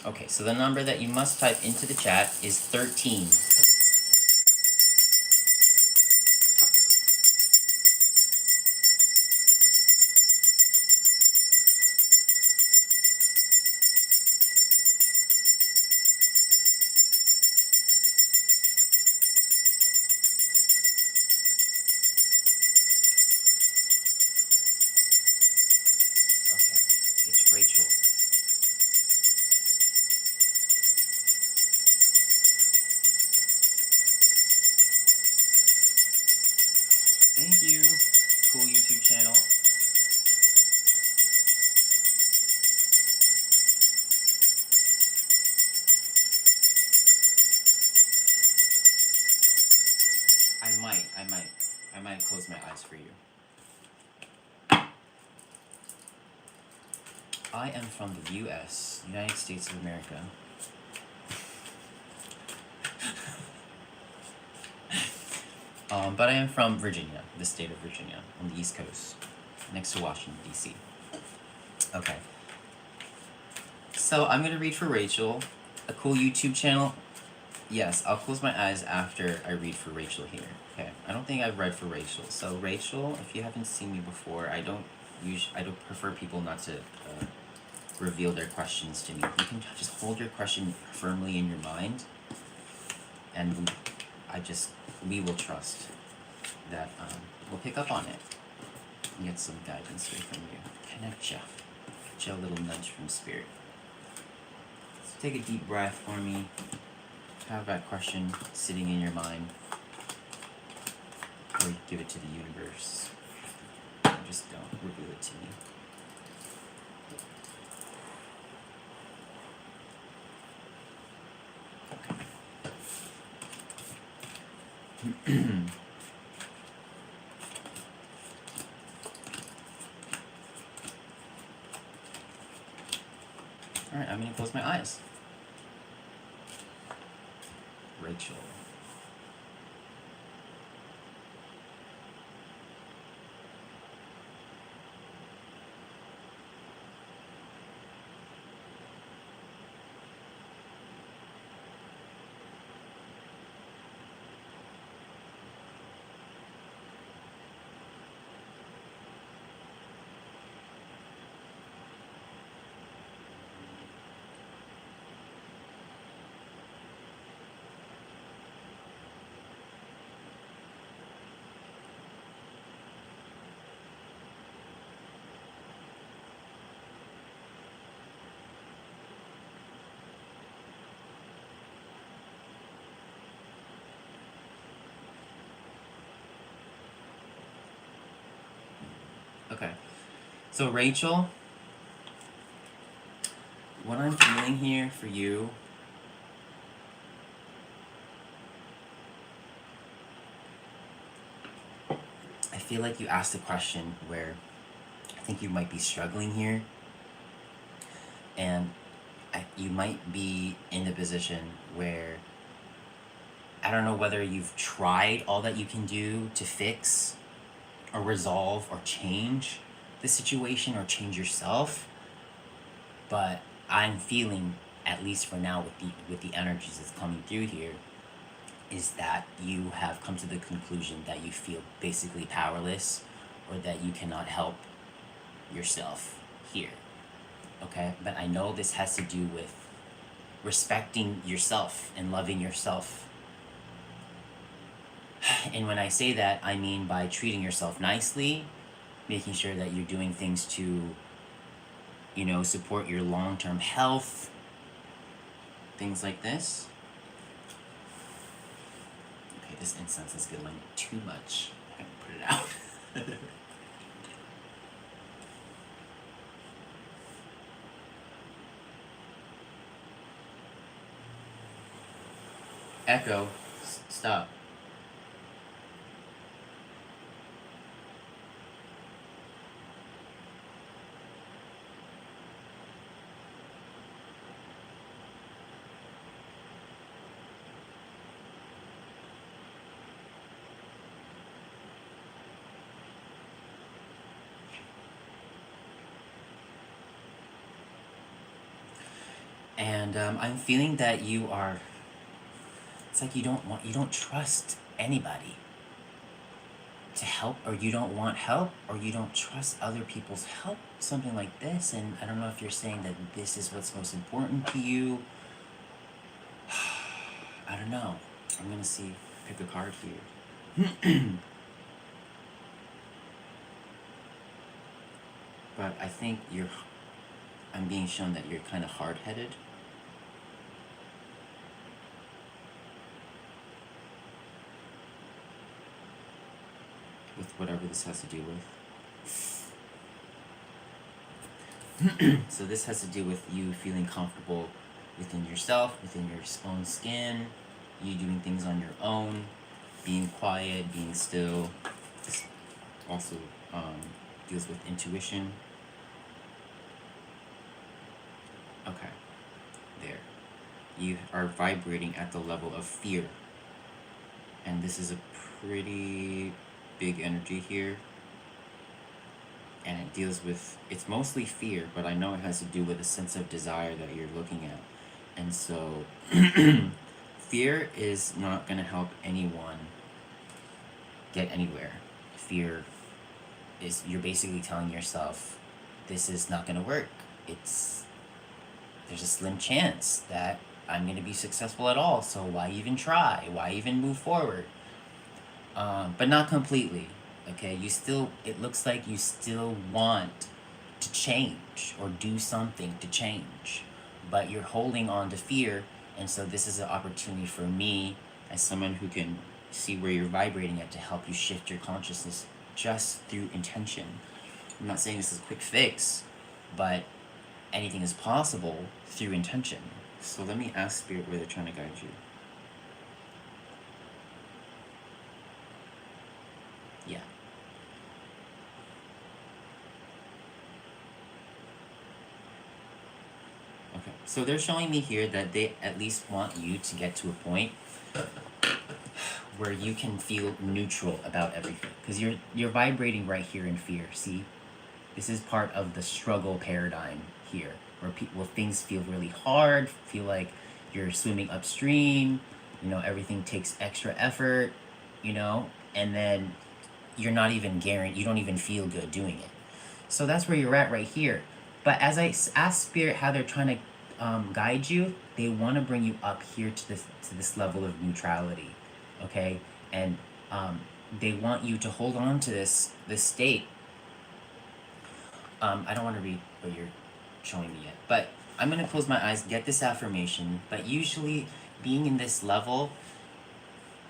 Okay, so the number that you must type into the chat is 13. Okay, it's Rachel. Thank you. Cool YouTube channel. I might close my eyes for you. I am from the U.S., United States of America. But I am from Virginia, the state of Virginia, on the East Coast, next to Washington, D.C. Okay. So I'm gonna read for Rachel, a cool YouTube channel. Yes, I'll close my eyes after I read for Rachel here. Okay. I don't think I've read for Rachel. So Rachel, if you haven't seen me before, I don't prefer people not to reveal their questions to me. You can just hold your question firmly in your mind, and we will trust that we'll pick up on it and get some guidance here from you. Connect you. Get you a little nudge from spirit. So take a deep breath for me. Have that question sitting in your mind, or you give it to the universe. Just don't reveal it to me. Alright, I'm gonna close my eyes. Rachel. Okay. So Rachel, what I'm feeling here for you I feel like you asked a question where I think you might be struggling here, and you might be in a position where I don't know whether you've tried all that you can do to fix or resolve or change the situation or change yourself, but I'm feeling, at least for now with the energies that's coming through here, is that you have come to the conclusion that you feel basically powerless, or that you cannot help yourself here. Okay? But I know this has to do with respecting yourself and loving yourself. And when I say that, I mean by treating yourself nicely, making sure that you're doing things to, support your long-term health, things like this. Okay, this incense is going too much. I can put it out. Echo, stop. And I'm feeling that you are, it's like you don't trust anybody to help, or you don't want help, or you don't trust other people's help, something like this. And I don't know if you're saying that this is what's most important to you. I don't know. I'm gonna see, pick a card here. But I think I'm being shown that you're kind of hard-headed. With whatever this has to do with. So this has to do with you feeling comfortable within yourself, within your own skin, you doing things on your own, being quiet, being still. This also deals with intuition. Okay, there. You are vibrating at the level of fear. And this is a pretty big energy here. And it deals with, it's mostly fear, but I know it has to do with a sense of desire that you're looking at. And so, fear is not going to help anyone get anywhere. Fear is, you're basically telling yourself, this is not going to work. There's a slim chance that I'm going to be successful at all, so why even try? Why even move forward? But not completely. Okay, it looks like you still want to change or do something to change, but you're holding on to fear. And so this is an opportunity for me, as someone who can see where you're vibrating at, to help you shift your consciousness just through intention. I'm not saying this is a quick fix, but anything is possible through intention. So let me ask Spirit where they're trying to guide you. Yeah. Okay, so they're showing me here that they at least want you to get to a point where you can feel neutral about everything, because you're vibrating right here in fear. See, this is part of the struggle paradigm here, where things feel really hard, feel like you're swimming upstream, everything takes extra effort, and then you're not even guaranteed, you don't even feel good doing it. So that's where you're at right here. But as I ask Spirit how they're trying to guide you, they want to bring you up here to this level of neutrality, okay? And they want you to hold on to this state. I don't want to read what you're showing me yet, but I'm going to close my eyes, get this affirmation. But usually, being in this level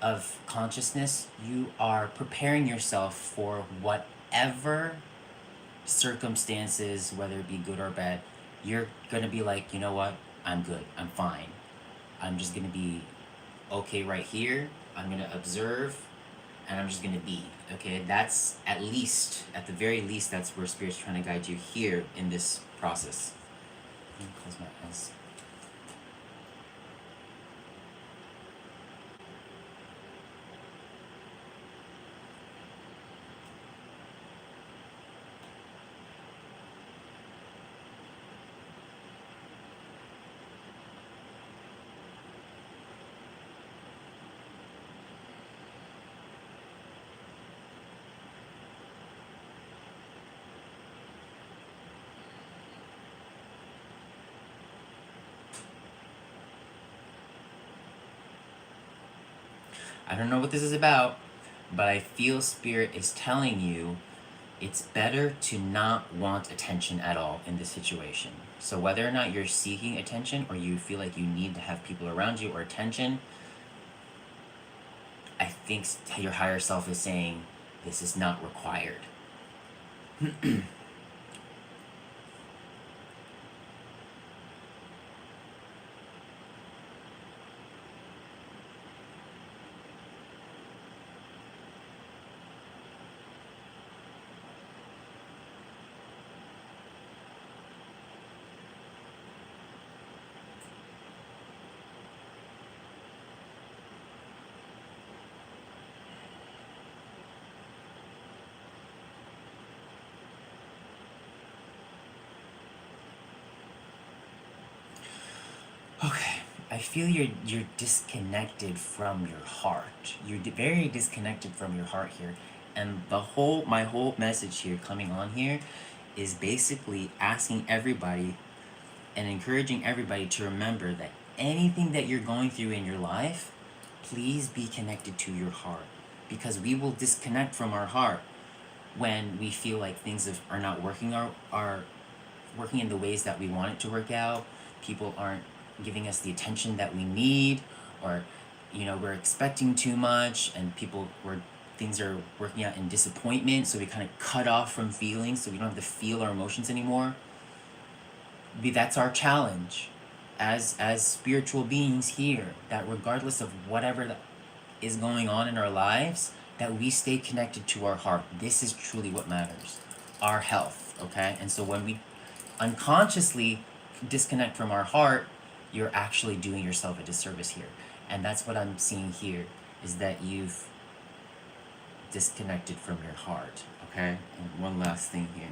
of consciousness, you are preparing yourself for whatever circumstances, whether it be good or bad. You're going to be like, you know what? I'm good. I'm fine. I'm just going to be okay right here. I'm going to observe, and I'm just going to be. Okay? That's at the very least, that's where Spirit's trying to guide you here in this process. Let me close my eyes. I don't know what this is about, but I feel Spirit is telling you it's better to not want attention at all in this situation. So whether or not you're seeking attention, or you feel like you need to have people around you or attention, I think your higher self is saying this is not required. I feel you're disconnected from your heart. You're very disconnected from your heart here, and my whole message here coming on here is basically asking everybody and encouraging everybody to remember that anything that you're going through in your life, please be connected to your heart, because we will disconnect from our heart when we feel like things are not working are working in the ways that we want it to work out. People aren't giving us the attention that we need, or we're expecting too much, and things are working out in disappointment, so we kind of cut off from feelings, so we don't have to feel our emotions anymore. That's our challenge as spiritual beings here, that regardless of whatever that is going on in our lives, that we stay connected to our heart. This is truly what matters, our health. Okay, and so when we unconsciously disconnect from our heart, you're actually doing yourself a disservice here. And that's what I'm seeing here, is that you've disconnected from your heart. Okay, and one last thing here.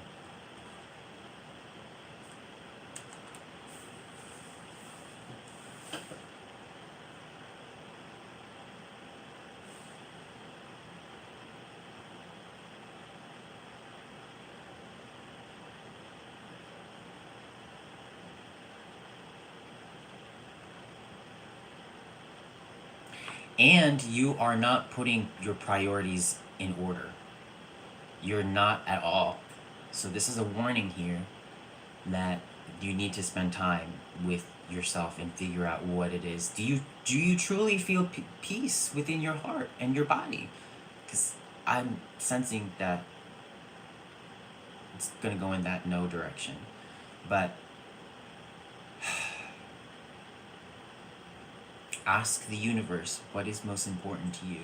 And you are not putting your priorities in order. You're not at all. So this is a warning here that you need to spend time with yourself and figure out what it is. Do you truly feel peace within your heart and your body? Because I'm sensing that it's gonna go in that no direction. But ask the universe what is most important to you.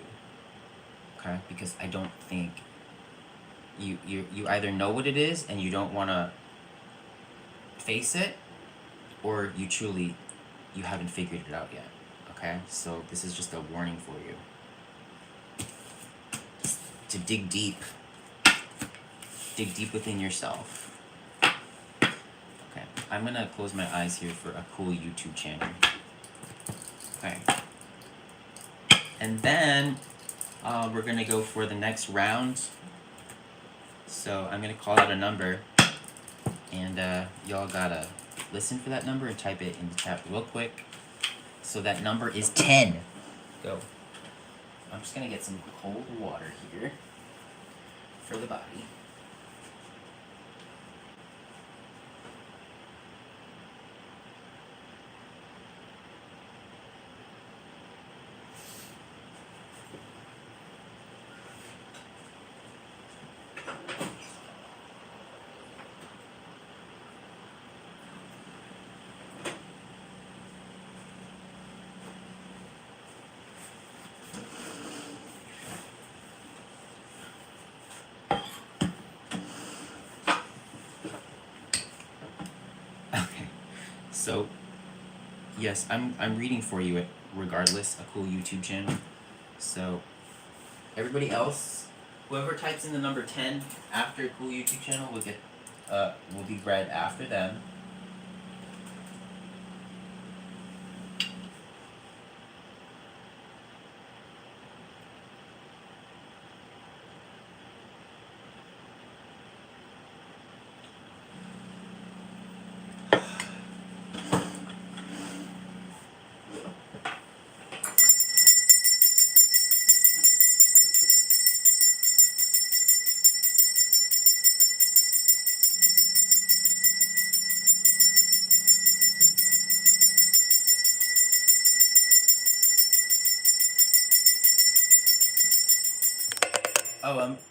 Okay, because I don't think you either know what it is and you don't want to face it, or you haven't figured it out yet. Okay, so this is just a warning for you to dig deep within yourself. Okay, I'm gonna close my eyes here for a cool YouTube channel. Okay, and then we're gonna go for the next round. So I'm gonna call out a number, and y'all gotta listen for that number and type it in the chat real quick. So that number is 10. Go. I'm just gonna get some cold water here for the body. So, yes, I'm reading for you regardless, a cool YouTube channel. So, everybody else, whoever types in the number 10 after a cool YouTube channel will be read after them.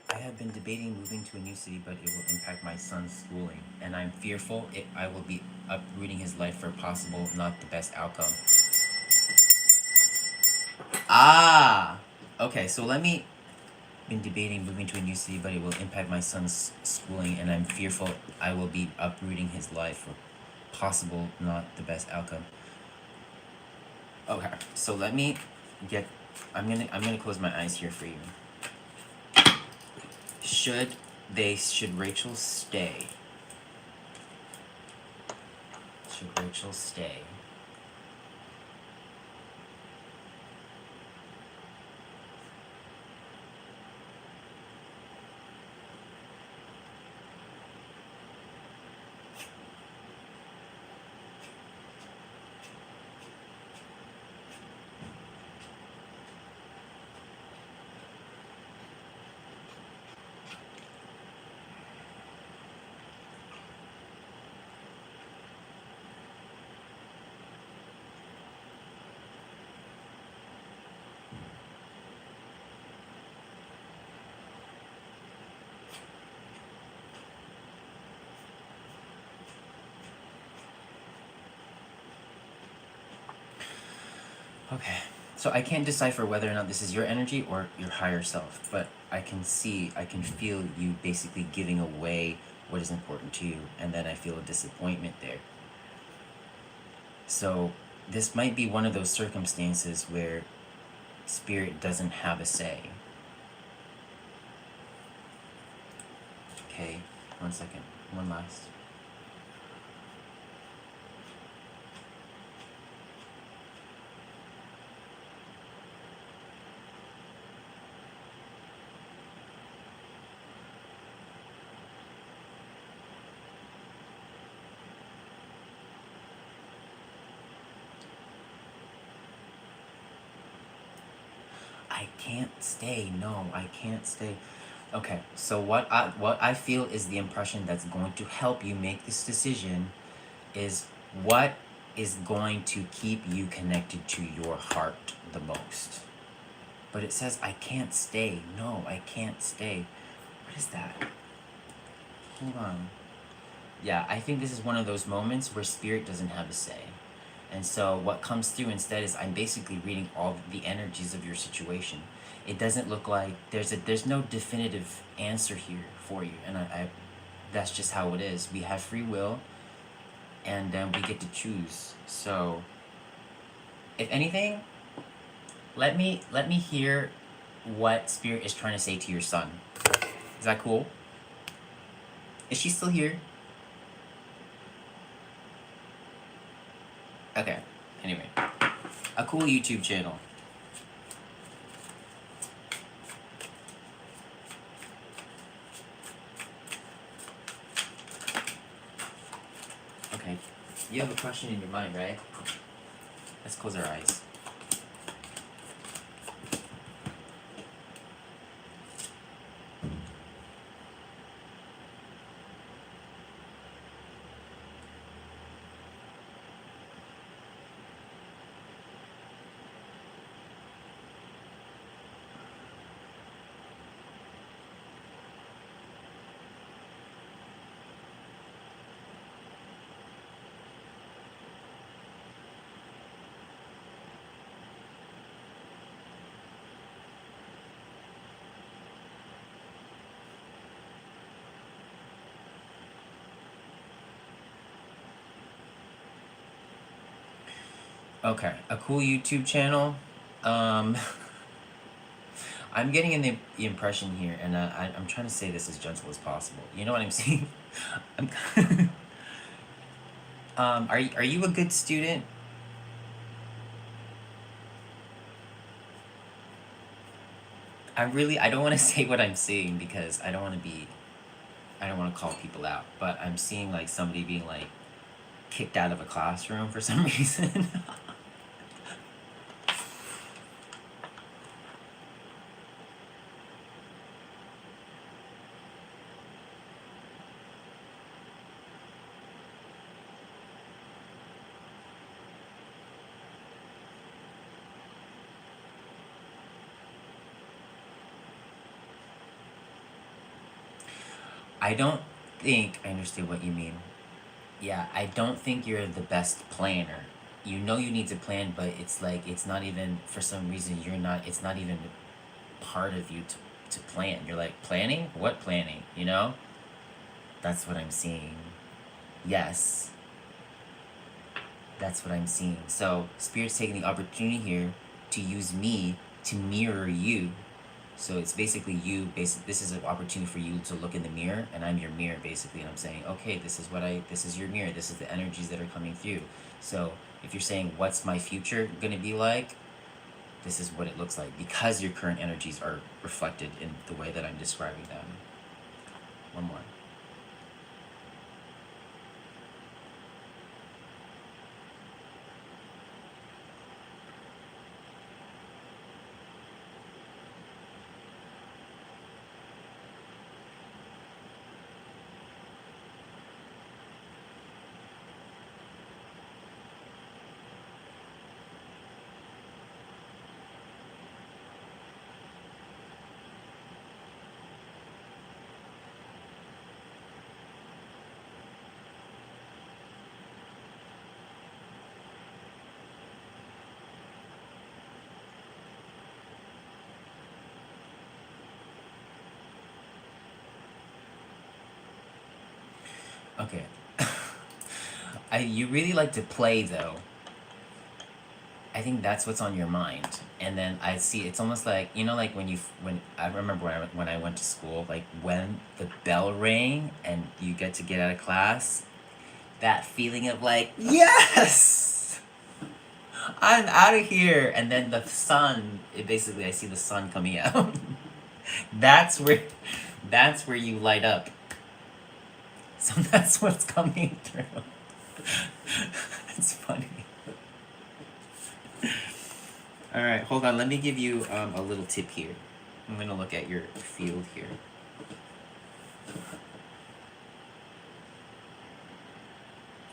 I have been debating moving to a new city, but it will impact my son's schooling, and I'm fearful I will be uprooting his life for possible not the best outcome. Okay, so been debating moving to a new city, but it will impact my son's schooling, and I'm fearful I will be uprooting his life for possible not the best outcome. Okay, so I'm gonna close my eyes here for you. Should Rachel stay? Should Rachel stay? Okay, so I can't decipher whether or not this is your energy or your higher self, but I can feel you basically giving away what is important to you, and then I feel a disappointment there. So this might be one of those circumstances where spirit doesn't have a say. Okay, 1 second, one last. I can't stay. No, I can't stay. Okay, so what I feel is the impression that's going to help you make this decision is what is going to keep you connected to your heart the most. But it says I can't stay. No, I can't stay. What is that? Hold on. Yeah, I think this is one of those moments where spirit doesn't have a say. And so what comes through instead is I'm basically reading all the energies of your situation. It doesn't look like there's no definitive answer here for you, and I that's just how it is. We have free will, and we get to choose. So, if anything, let me hear what spirit is trying to say to your son. Is that cool? Is she still here? Okay. Anyway, a cool YouTube channel. Okay. You have a question in your mind, right? Let's close our eyes. Okay, a cool YouTube channel. Um, I'm getting in the impression here, and I'm trying to say this as gentle as possible. You know what I'm saying? I'm. Are you a good student? I don't want to say what I'm seeing because I don't want to call people out, but I'm seeing like somebody being like kicked out of a classroom for some reason. I don't think I understand what you mean. Yeah, I don't think you're the best planner. You know you need to plan, but it's like it's not even for some reason you're not. It's not even part of you to plan. You're like planning. What planning? You know. That's what I'm seeing. Yes, that's what I'm seeing. So spirit's taking the opportunity here to use me to mirror you. So it's basically you. This is an opportunity for you to look in the mirror, and I'm your mirror basically. And I'm saying, okay, this is your mirror. This is the energies that are coming through. So if you're saying, what's my future gonna be like? This is what it looks like because your current energies are reflected in the way that I'm describing them. One more. Okay. You really like to play though. I think that's what's on your mind. And then I see it's almost like, you know, like when I remember when I went to school, like when the bell rang and you get to get out of class, that feeling of like, yes, I'm out of here. And then the sun, basically I see the sun coming out. that's where that's where you light up. So that's what's coming through. It's funny. All right, hold on. Let me give you a little tip here. I'm going to look at your field here.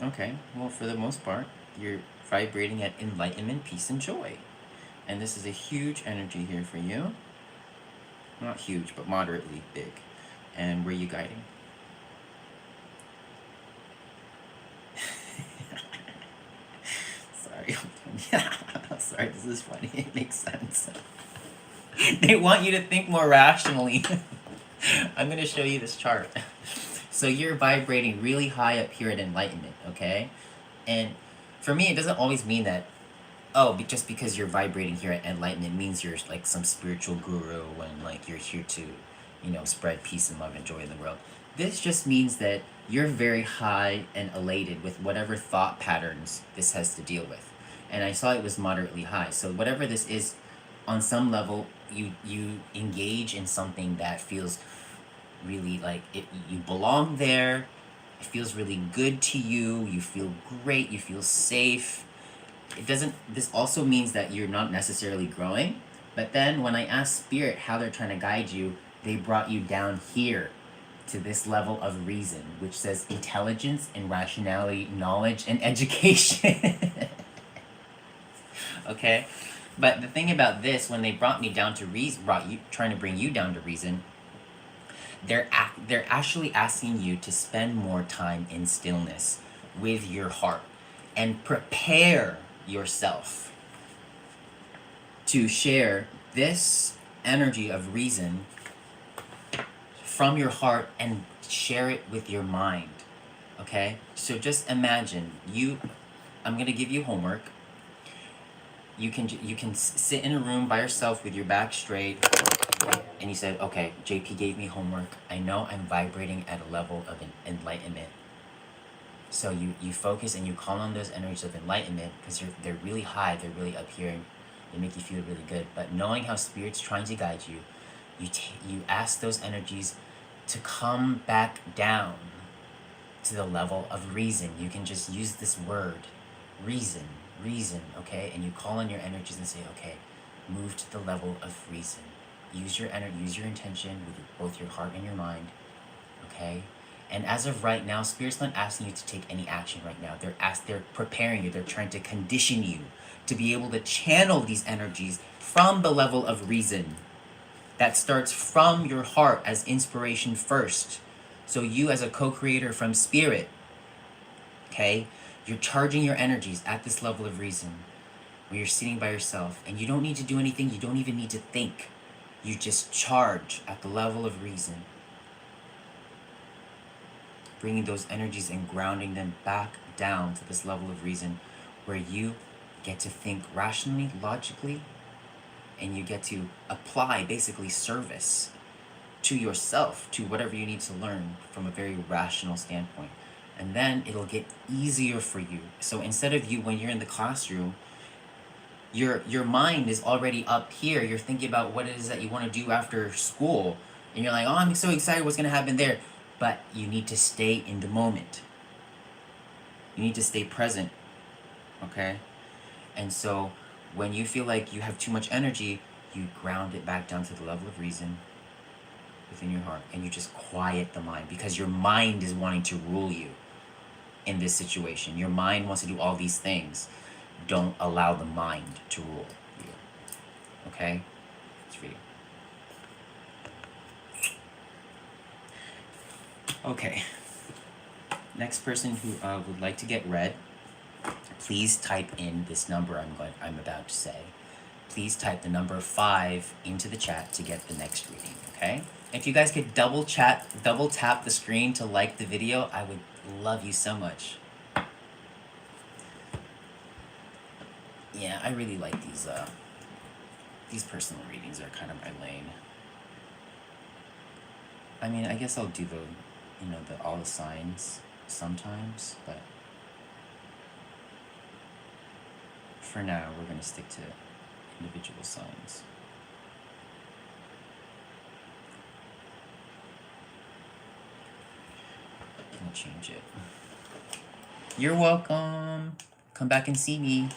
Okay, well, for the most part, you're vibrating at enlightenment, peace, and joy. And this is a huge energy here for you. Not huge, but moderately big. And where are you guiding? Sorry. Sorry, this is funny. It makes sense. They want you to think more rationally. I'm going to show you this chart. So you're vibrating really high up here at enlightenment, okay? And for me, it doesn't always mean that, just because you're vibrating here at enlightenment means you're like some spiritual guru and like you're here to, spread peace and love and joy in the world. This just means that you're very high and elated with whatever thought patterns this has to deal with. And I saw it was moderately high. So whatever this is, on some level, you engage in something that feels really like you belong there. It feels really good to you. You feel great. You feel safe. This also means that you're not necessarily growing. But then when I asked Spirit how they're trying to guide you, they brought you down here to this level of reason, which says intelligence and rationality, knowledge and education. Okay? But the thing about this, when they brought me down to reason, trying to bring you down to reason, they're actually asking you to spend more time in stillness with your heart and prepare yourself to share this energy of reason from your heart and share it with your mind. Okay? So just imagine I'm going to give you homework. You can sit in a room by yourself with your back straight, and you said, okay, JP gave me homework. I know I'm vibrating at a level of enlightenment. So you focus and you call on those energies of enlightenment because they're really high, they're really up here, and they make you feel really good. But knowing how Spirit's trying to guide you, you ask those energies to come back down to the level of reason. You can just use this word, reason, okay? And you call on your energies and say, okay, move to the level of reason. Use your intention with both your heart and your mind, okay? And as of right now, Spirit's not asking you to take any action right now. They're preparing you. They're trying to condition you to be able to channel these energies from the level of reason that starts from your heart as inspiration first. So you as a co-creator from Spirit, okay, you're charging your energies at this level of reason where you're sitting by yourself and you don't need to do anything. You don't even need to think. You just charge at the level of reason, bringing those energies and grounding them back down to this level of reason where you get to think rationally, logically, and you get to apply basically service to yourself, to whatever you need to learn from a very rational standpoint. And then it'll get easier for you. So instead of you, when you're in the classroom, your mind is already up here. You're thinking about what it is that you want to do after school. And you're like, oh, I'm so excited what's going to happen there. But you need to stay in the moment. You need to stay present. Okay? And so when you feel like you have too much energy, you ground it back down to the level of reason within your heart. And you just quiet the mind because your mind is wanting to rule you in this situation. Your mind wants to do all these things. Don't allow the mind to rule you. Okay? It's for you. Okay. Next person who would like to get read, please type in this number I'm about to say. Please type the number 5 into the chat to get the next reading, okay? If you guys could double tap the screen to like the video, I would Love you so much. Yeah, I really like these personal readings are kind of my lane. I mean, I guess I'll do all the signs sometimes, but for now, we're gonna stick to individual signs. I'm gonna change it. You're welcome. Come back and see me.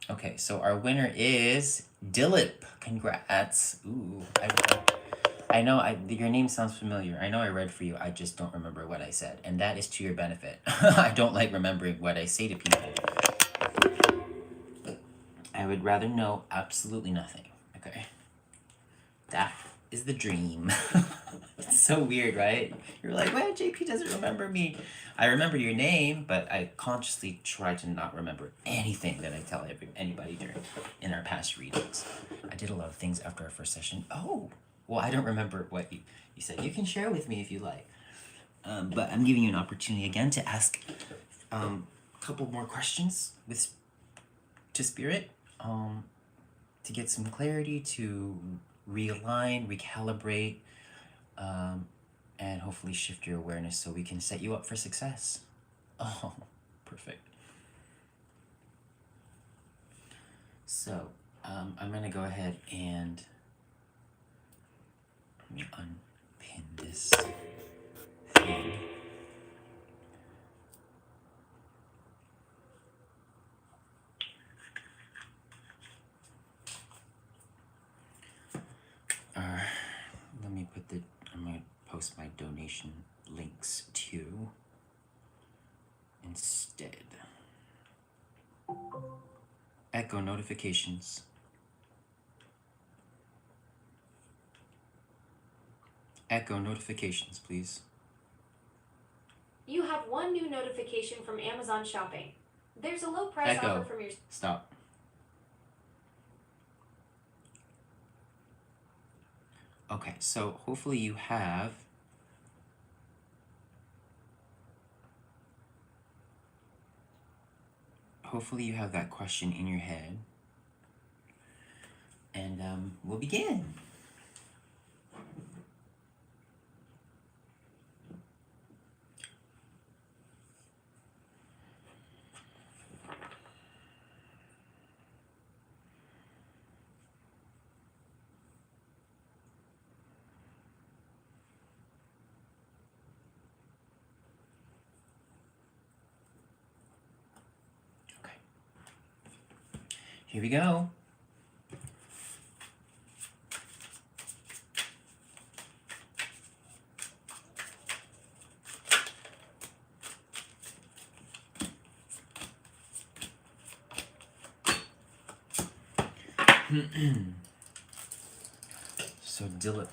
Okay, so our winner is Dilip. Congrats. Ooh, I know your name sounds familiar. I know I read for you. I just don't remember what I said. And that is to your benefit. I don't like remembering what I say to people. I would rather know absolutely nothing. Okay. That is the dream. It's so weird, right? You're like, well, JP doesn't remember me. I remember your name, but I consciously try to not remember anything that I tell anybody in our past readings. I did a lot of things after our first session. Oh, well, I don't remember what you said. You can share with me if you like. But I'm giving you an opportunity again to ask a couple more questions to Spirit, to get some clarity, to realign, recalibrate, and hopefully shift your awareness so we can set you up for success. Oh, perfect. So, I'm gonna go ahead and let me unpin this thing. Let me I'm gonna post my donation links too instead. Echo notifications. Echo notifications, please. You have one new notification from Amazon Shopping. There's a low price Echo. offer from your... Stop. Okay, so hopefully you have that question in your head, and we'll begin. Okay. Here we go. So Dilip.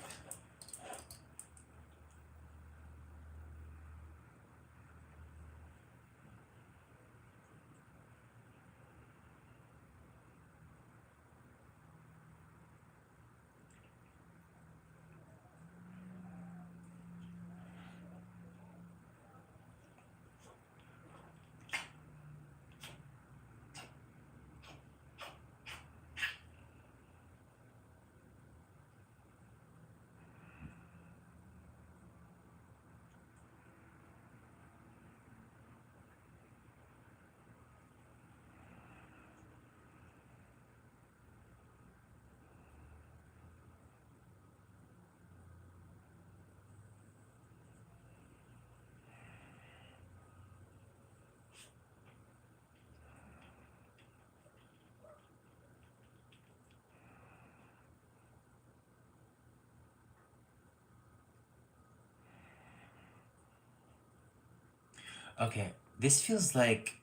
Okay, this feels like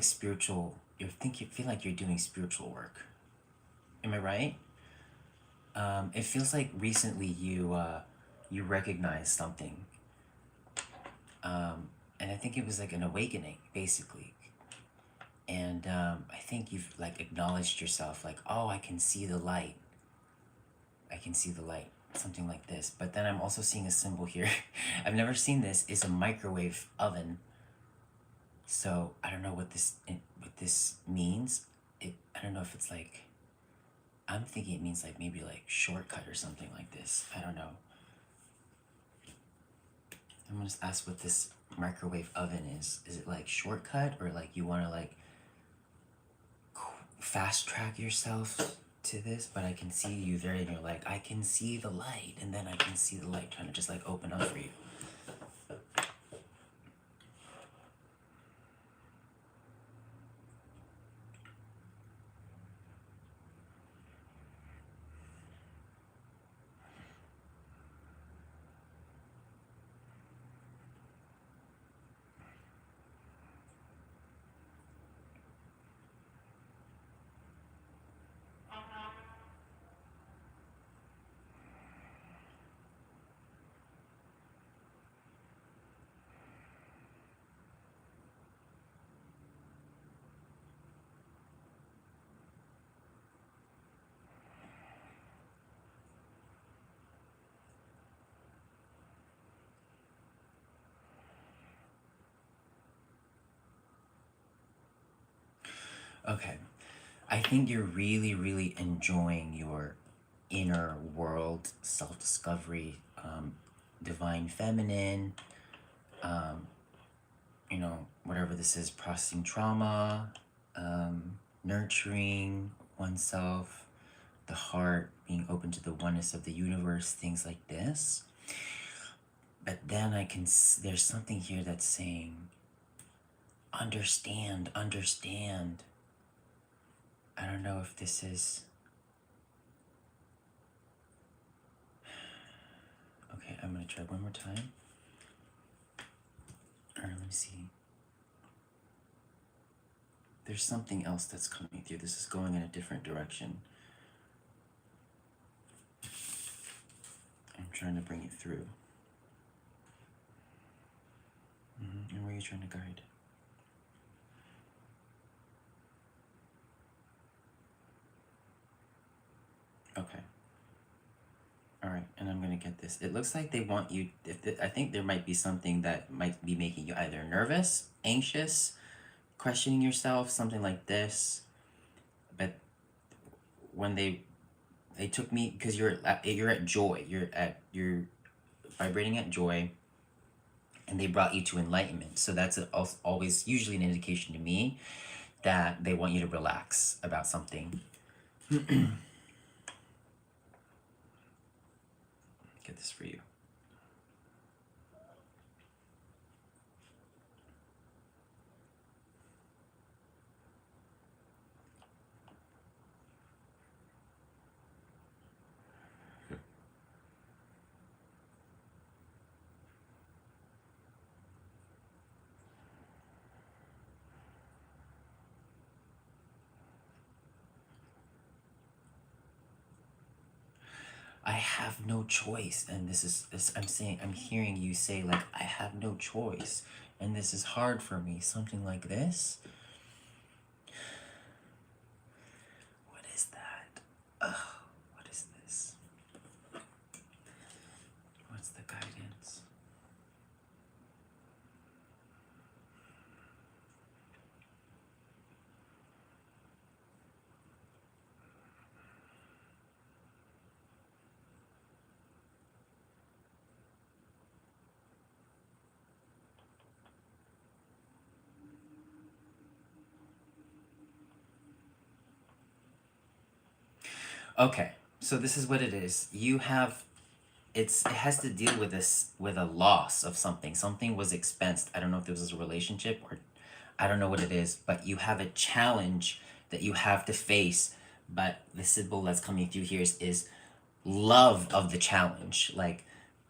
spiritual. You feel like you're doing spiritual work. Am I right? It feels like recently you recognized something, and I think it was like an awakening, basically. And I think you've like acknowledged yourself, like, oh, I can see the light. I can see the light, something like this. But then I'm also seeing a symbol here. I've never seen this. It's a microwave oven. So I don't know what this means. I don't know if it's like, I'm thinking it means like maybe like shortcut or something like this. I don't know. I'm gonna just ask what this microwave oven is. Is it like shortcut, or like you want to like fast track yourself to this? But I can see you there, and you're like, I can see the light, and then I can see the light trying to just like open up for you. Okay. I think you're really, really enjoying your inner world, self discovery, divine feminine, um, whatever this is, processing trauma, nurturing oneself, the heart, being open to the oneness of the universe, things like this. But then there's something here that's saying, understand. I don't know if this is. Okay, I'm gonna try one more time. Alright, let me see. There's something else that's coming through. This is going in a different direction. I'm trying to bring it through. And where are you trying to guide? Okay. Alright, and I'm gonna get this. It looks like they want you. I think there might be something that might be making you either nervous, anxious, questioning yourself, something like this. But when they took me, because you're at joy, you're vibrating at joy, and they brought you to enlightenment. So that's always usually an indication to me that they want you to relax about something. Get this for you. I have no choice, and I'm hearing you say, like, I have no choice, and this is hard for me, something like this. What is that? What is this? What's the guidance? Okay, so this is what it is. It has to deal with with a loss of something. Something was expensed. I don't know if this was a relationship, or I don't know what it is, but you have a challenge that you have to face. But the symbol that's coming through here is love of the challenge, like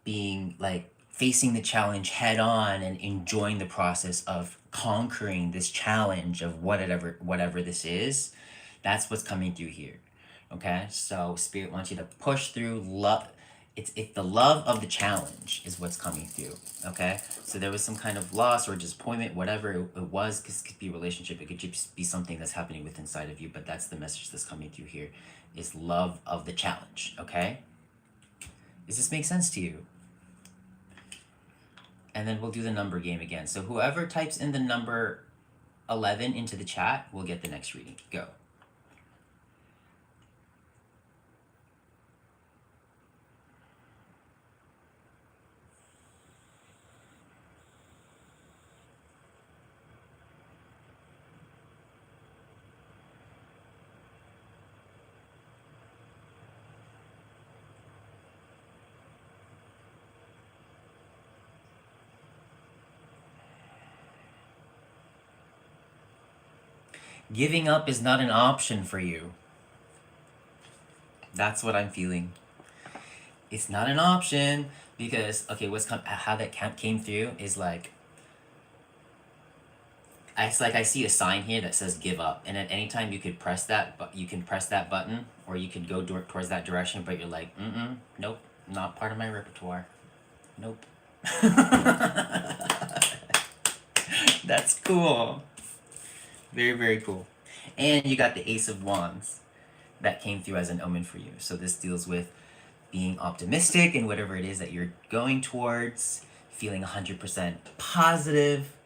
being like facing the challenge head on and enjoying the process of conquering this challenge of whatever this is. That's what's coming through here. Okay, so Spirit wants you to push through love. It's the love of the challenge is what's coming through. Okay, so there was some kind of loss or disappointment, whatever it was, because it could be a relationship, it could just be something that's happening within inside of you, but that's the message that's coming through here, is love of the challenge. Okay, does this make sense to you? And then we'll do the number game again. So whoever types in the number 11 into the chat will get the next reading. Go. Giving up is not an option for you. That's what I'm feeling. It's not an option because, okay, how that came through is like, it's like I see a sign here that says give up, and at any time you could press that, but you can press that button, or you could go towards that direction, but you're like, nope, not part of my repertoire. Nope. That's cool. Very, very cool. And you got the Ace of Wands that came through as an omen for you. So this deals with being optimistic in whatever it is that you're going towards, feeling 100% positive,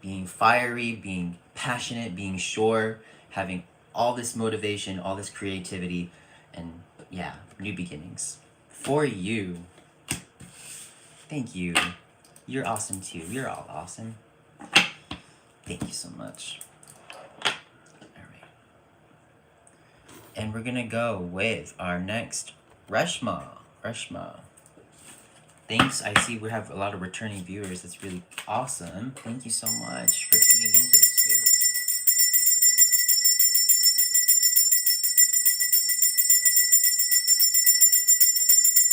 being fiery, being passionate, being sure, having all this motivation, all this creativity, and yeah, new beginnings. For you. Thank you. You're awesome too. You're all awesome. Thank you so much. And we're gonna go with our next Reshma. Thanks. I see we have a lot of returning viewers. That's really awesome. Thank you so much for tuning into the Spirit.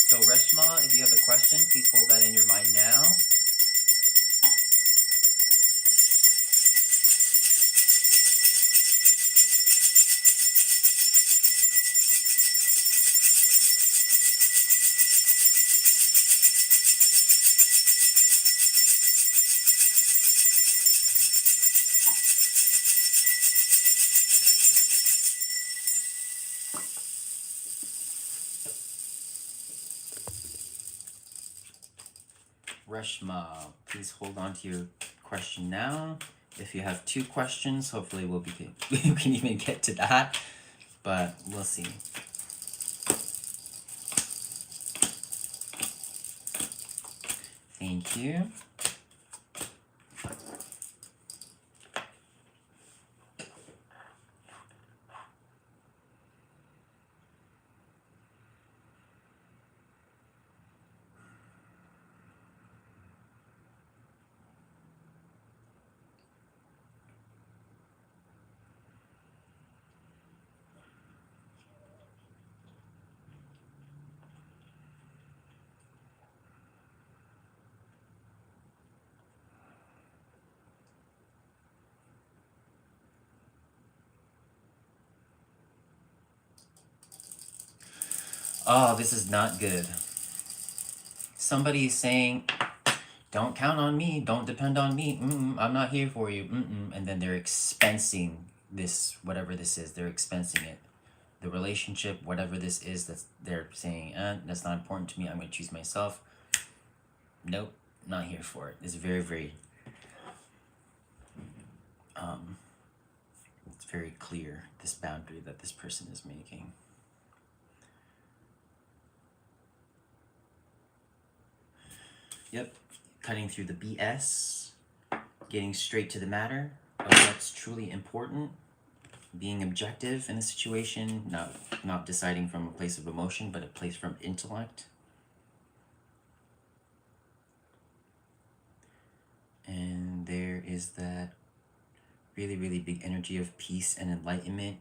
So Reshma, if you have a question, please hold that in your mind now. Reshma, please hold on to your question now. If you have 2 questions, hopefully we can even get to that, but we'll see. Thank you. Oh, this is not good. Somebody is saying, don't count on me, don't depend on me, I'm not here for you, and then they're expensing this, whatever this is, they're expensing it. The relationship, whatever this is, they're saying, that's not important to me, I'm going to choose myself. Nope, not here for it. It's very, very, it's very clear, this boundary that this person is making. Yep, cutting through the BS, getting straight to the matter of what's truly important, being objective in the situation, not deciding from a place of emotion, but a place from intellect. And there is that really, really big energy of peace and enlightenment.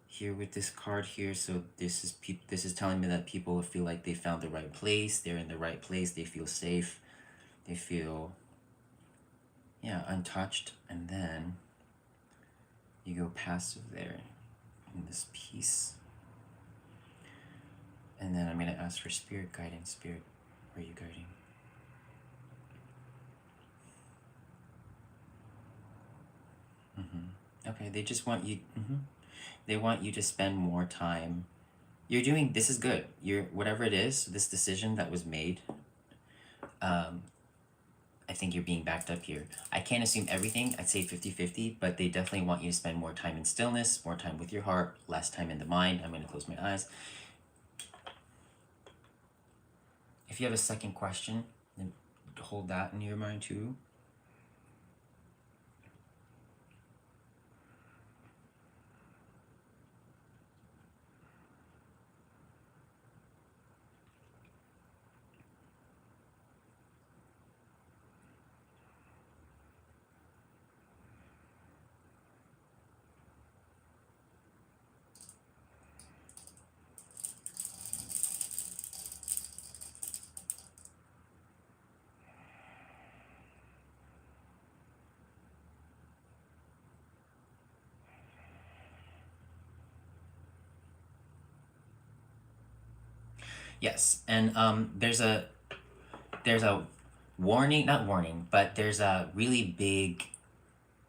here with this card here. So this is telling me that people feel like they found the right place. They're in the right place. They feel safe. They feel, yeah, untouched. And then you go passive there in this piece. And then I'm going to ask for spirit guidance. Spirit, where are you guiding? Okay, they just want you, they want you to spend more time. You're doing, this is good. You're, whatever it is, this decision that was made, I think you're being backed up here. I can't assume everything. I'd say 50-50, but they definitely want you to spend more time in stillness, more time with your heart, less time in the mind. I'm going to close my eyes. If you have a second question, then hold that in your mind too. Yes, and there's a warning, not warning, but there's a really big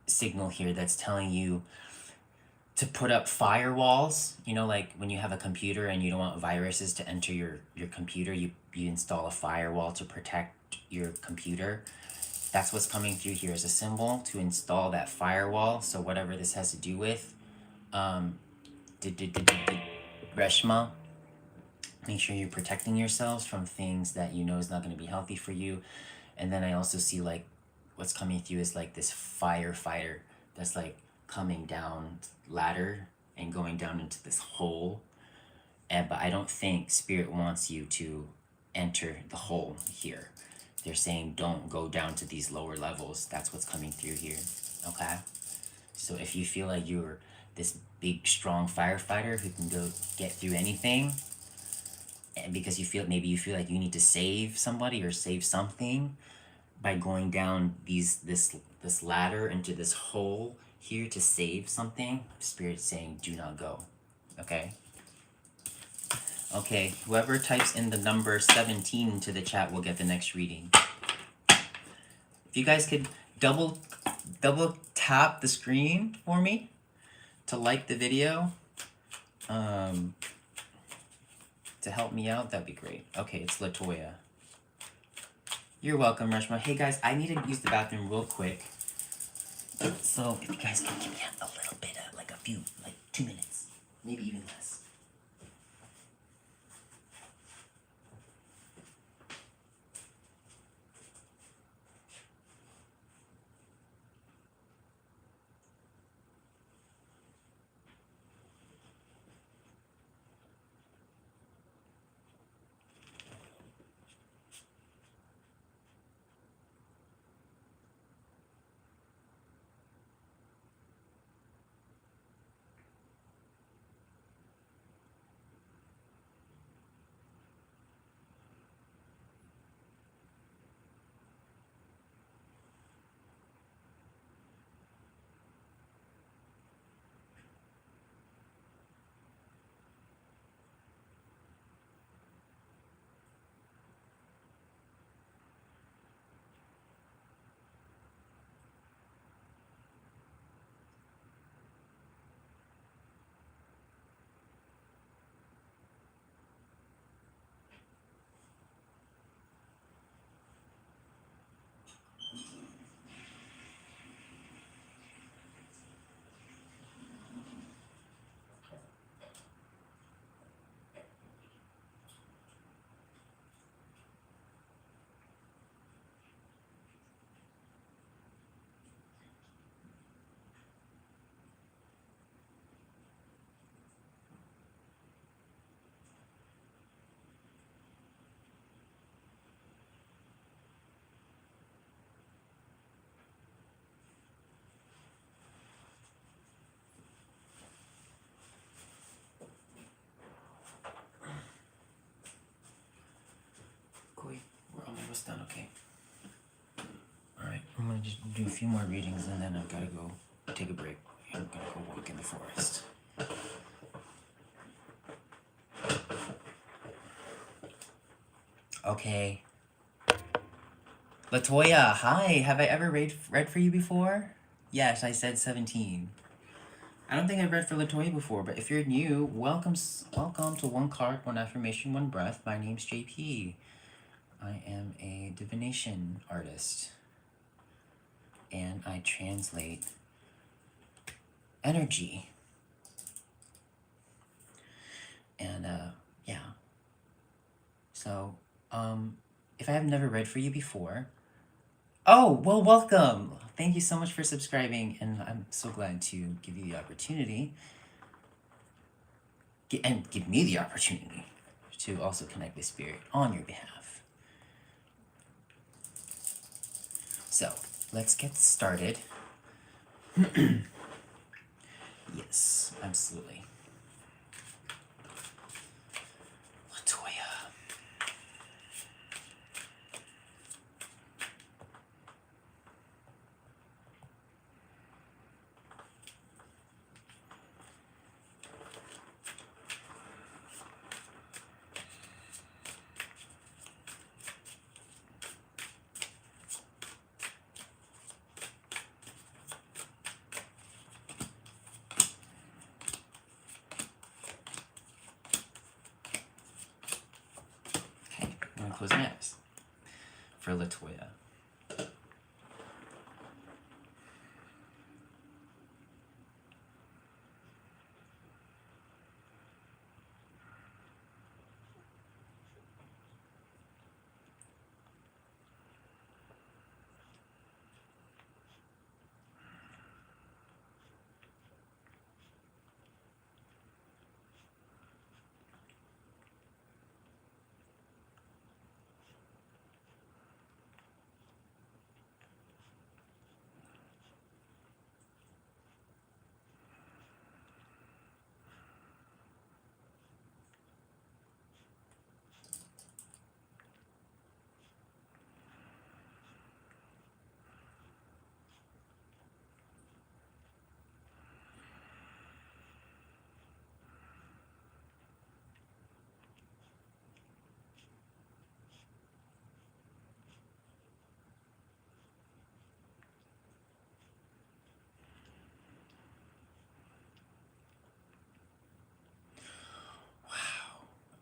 signal here that's telling you to put up firewalls. You know, like when you have a computer and you don't want viruses to enter your computer, you install a firewall to protect your computer. That's what's coming through here as a symbol, to install that firewall. So whatever this has to do with, Reshma, make sure you're protecting yourselves from things that you know is not going to be healthy for you. And then I also see like what's coming through is like this firefighter that's like coming down ladder and going down into this hole. But I don't think spirit wants you to enter the hole here. They're saying don't go down to these lower levels. That's what's coming through here. Okay, so if you feel like you're this big strong firefighter who can go get through anything, and because you feel like you need to save somebody or save something by going down this ladder into this hole here to save something, Spirit's saying do not go. Okay, whoever types in the number 17 into the chat will get the next reading. If you guys could double tap the screen for me to like the video, to help me out, that'd be great. Okay, it's Latoya. You're welcome, Reshma. Hey guys, I need to use the bathroom real quick. So if you guys can give me a little bit of like 2 minutes, maybe even less. almost done. Okay. Alright, I'm gonna just do a few more readings and then I've gotta go take a break. I'm gonna go walk in the forest. Okay. Latoya, hi. Have I ever read for you before? Yes, I said 17. I don't think I've read for Latoya before, but if you're new, welcome to One Card, One Affirmation, One Breath. My name's JP. I am a divination artist. And I translate energy. And, yeah. So, if I have never read for you before... Oh, well, welcome! Thank you so much for subscribing, and I'm so glad to give you the opportunity... and give me the opportunity to also connect with Spirit on your behalf. So, let's get started. Yes, absolutely. Latoya. Okay, I'm gonna close my eyes. For Latoya.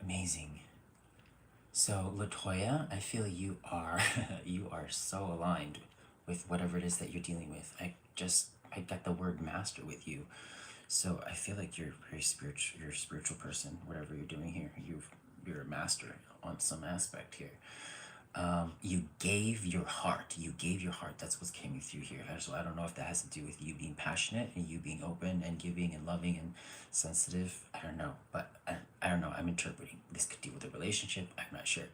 Amazing. So, Latoya, I feel you are you are so aligned with whatever it is that you're dealing with. I got the word master with you. So I feel like you're very spiritual. You're a spiritual person. Whatever you're doing here, you're a master on some aspect here. You gave your heart. You gave your heart. That's what's coming through here. So I don't know if that has to do with you being passionate and you being open and giving and loving and sensitive. I don't know, but I don't know. I'm interpreting. This could deal with a relationship. I'm not sure,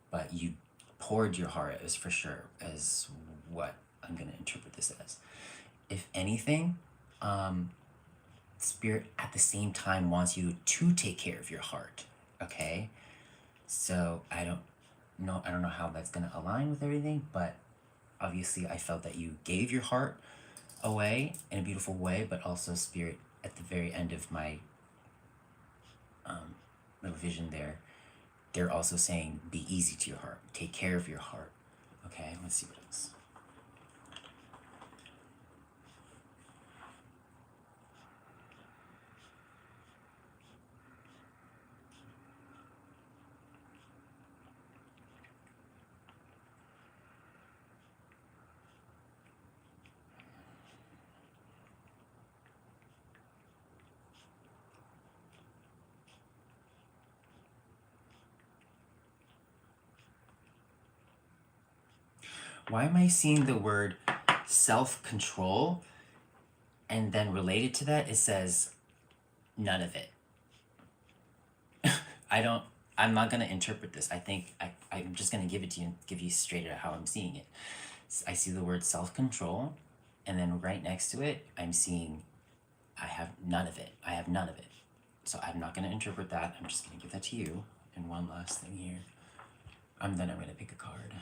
but you poured your heart as for sure as what I'm gonna interpret this as. If anything, Spirit at the same time wants you to take care of your heart. Okay, so I don't know how that's gonna align with everything, but obviously I felt that you gave your heart away in a beautiful way, but also Spirit at the very end of my little vision there, they're also saying be easy to your heart, take care of your heart. Okay, let's see what else. Why am I seeing the word self-control, and then related to that it says none of it? I'm not gonna interpret this. I think I'm just gonna give it to you and give you straight out how I'm seeing it. I see the word self-control, and then right next to it I'm seeing I have none of it. I have none of it. So I'm not gonna interpret that. I'm just gonna give that to you. And one last thing here. Then I'm gonna pick a card.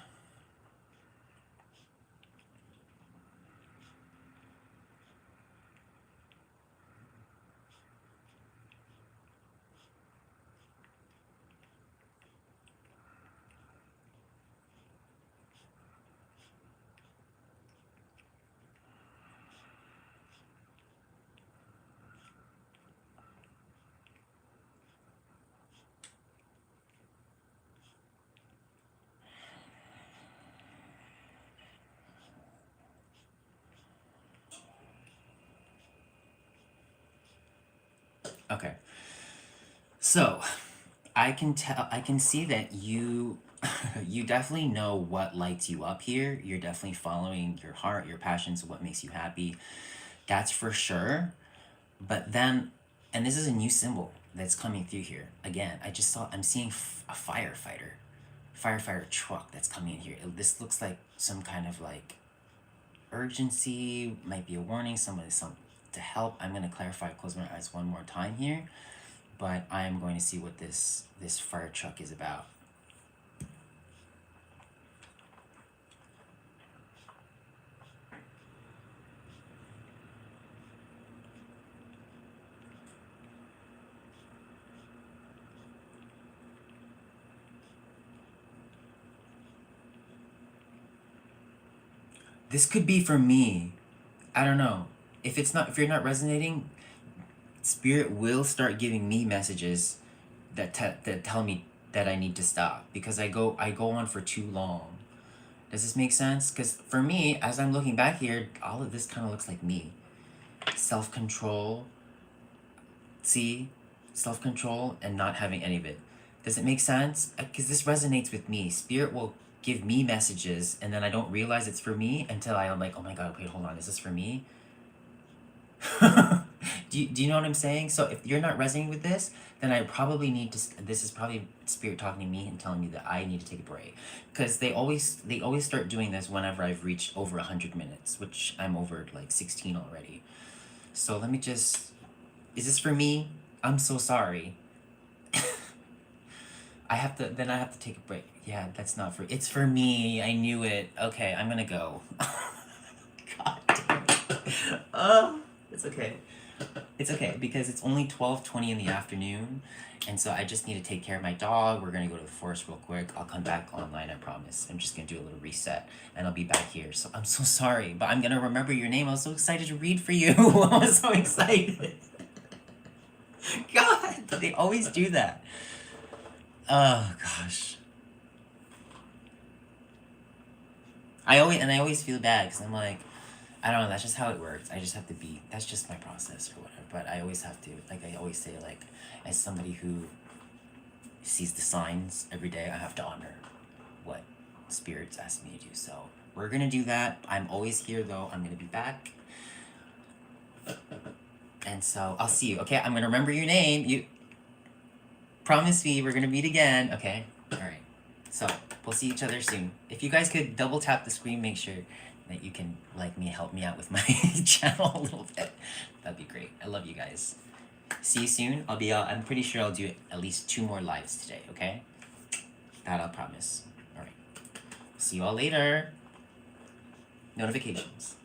Okay. So, I can see that you you definitely know what lights you up here. You're definitely following your heart, your passions, what makes you happy. That's for sure. But then, and this is a new symbol that's coming through here. Again, I'm seeing a firefighter truck that's coming in here. This looks like some kind of like urgency, might be a warning, some to help. I'm gonna clarify, close my eyes one more time here, but I'm going to see what this fire truck is about. This could be for me. I don't know. If you're not resonating, spirit will start giving me messages that tell me that I need to stop because I go on for too long. Does this make sense? Because for me, as I'm looking back here, all of this kind of looks like me. Self-control. See? Self-control and not having any of it. Does it make sense? Because this resonates with me. Spirit will give me messages and then I don't realize it's for me until I'm like, oh my god, wait, hold on, is this for me? do you know what I'm saying? So if you're not resonating with this, then I probably need to, this is probably spirit talking to me and telling me that I need to take a break. Because they always start doing this whenever I've reached over 100 minutes, which I'm over like 16 already. So let me just, is this for me? I'm so sorry. I have to take a break. Yeah, that's not for, it's for me. I knew it. Okay, I'm gonna go. God damn it. Oh, it's okay. It's okay because it's only 12:20 in the afternoon, and so I just need to take care of my dog. We're gonna go to the forest real quick. I'll come back online, I promise. I'm just gonna do a little reset, and I'll be back here. So I'm so sorry, but I'm gonna remember your name. I was so excited to read for you. I was so excited. God, they always do that. Oh gosh. I always feel bad because I'm like, I don't know, that's just how it works. I just have to be, that's just my process or whatever. But I always have to, like I always say, like, as somebody who sees the signs every day, I have to honor what spirits ask me to do. So we're gonna do that. I'm always here though. I'm gonna be back. And so I'll see you, okay? I'm gonna remember your name. You promise me we're gonna meet again, okay? Alright. So we'll see each other soon. If you guys could double tap the screen, make sure that you can like me, help me out with my channel a little bit. That'd be great. I love you guys. See you soon. I'm pretty sure I'll do at least 2 more lives today, okay? That I'll promise. Alright. See you all later. Notifications.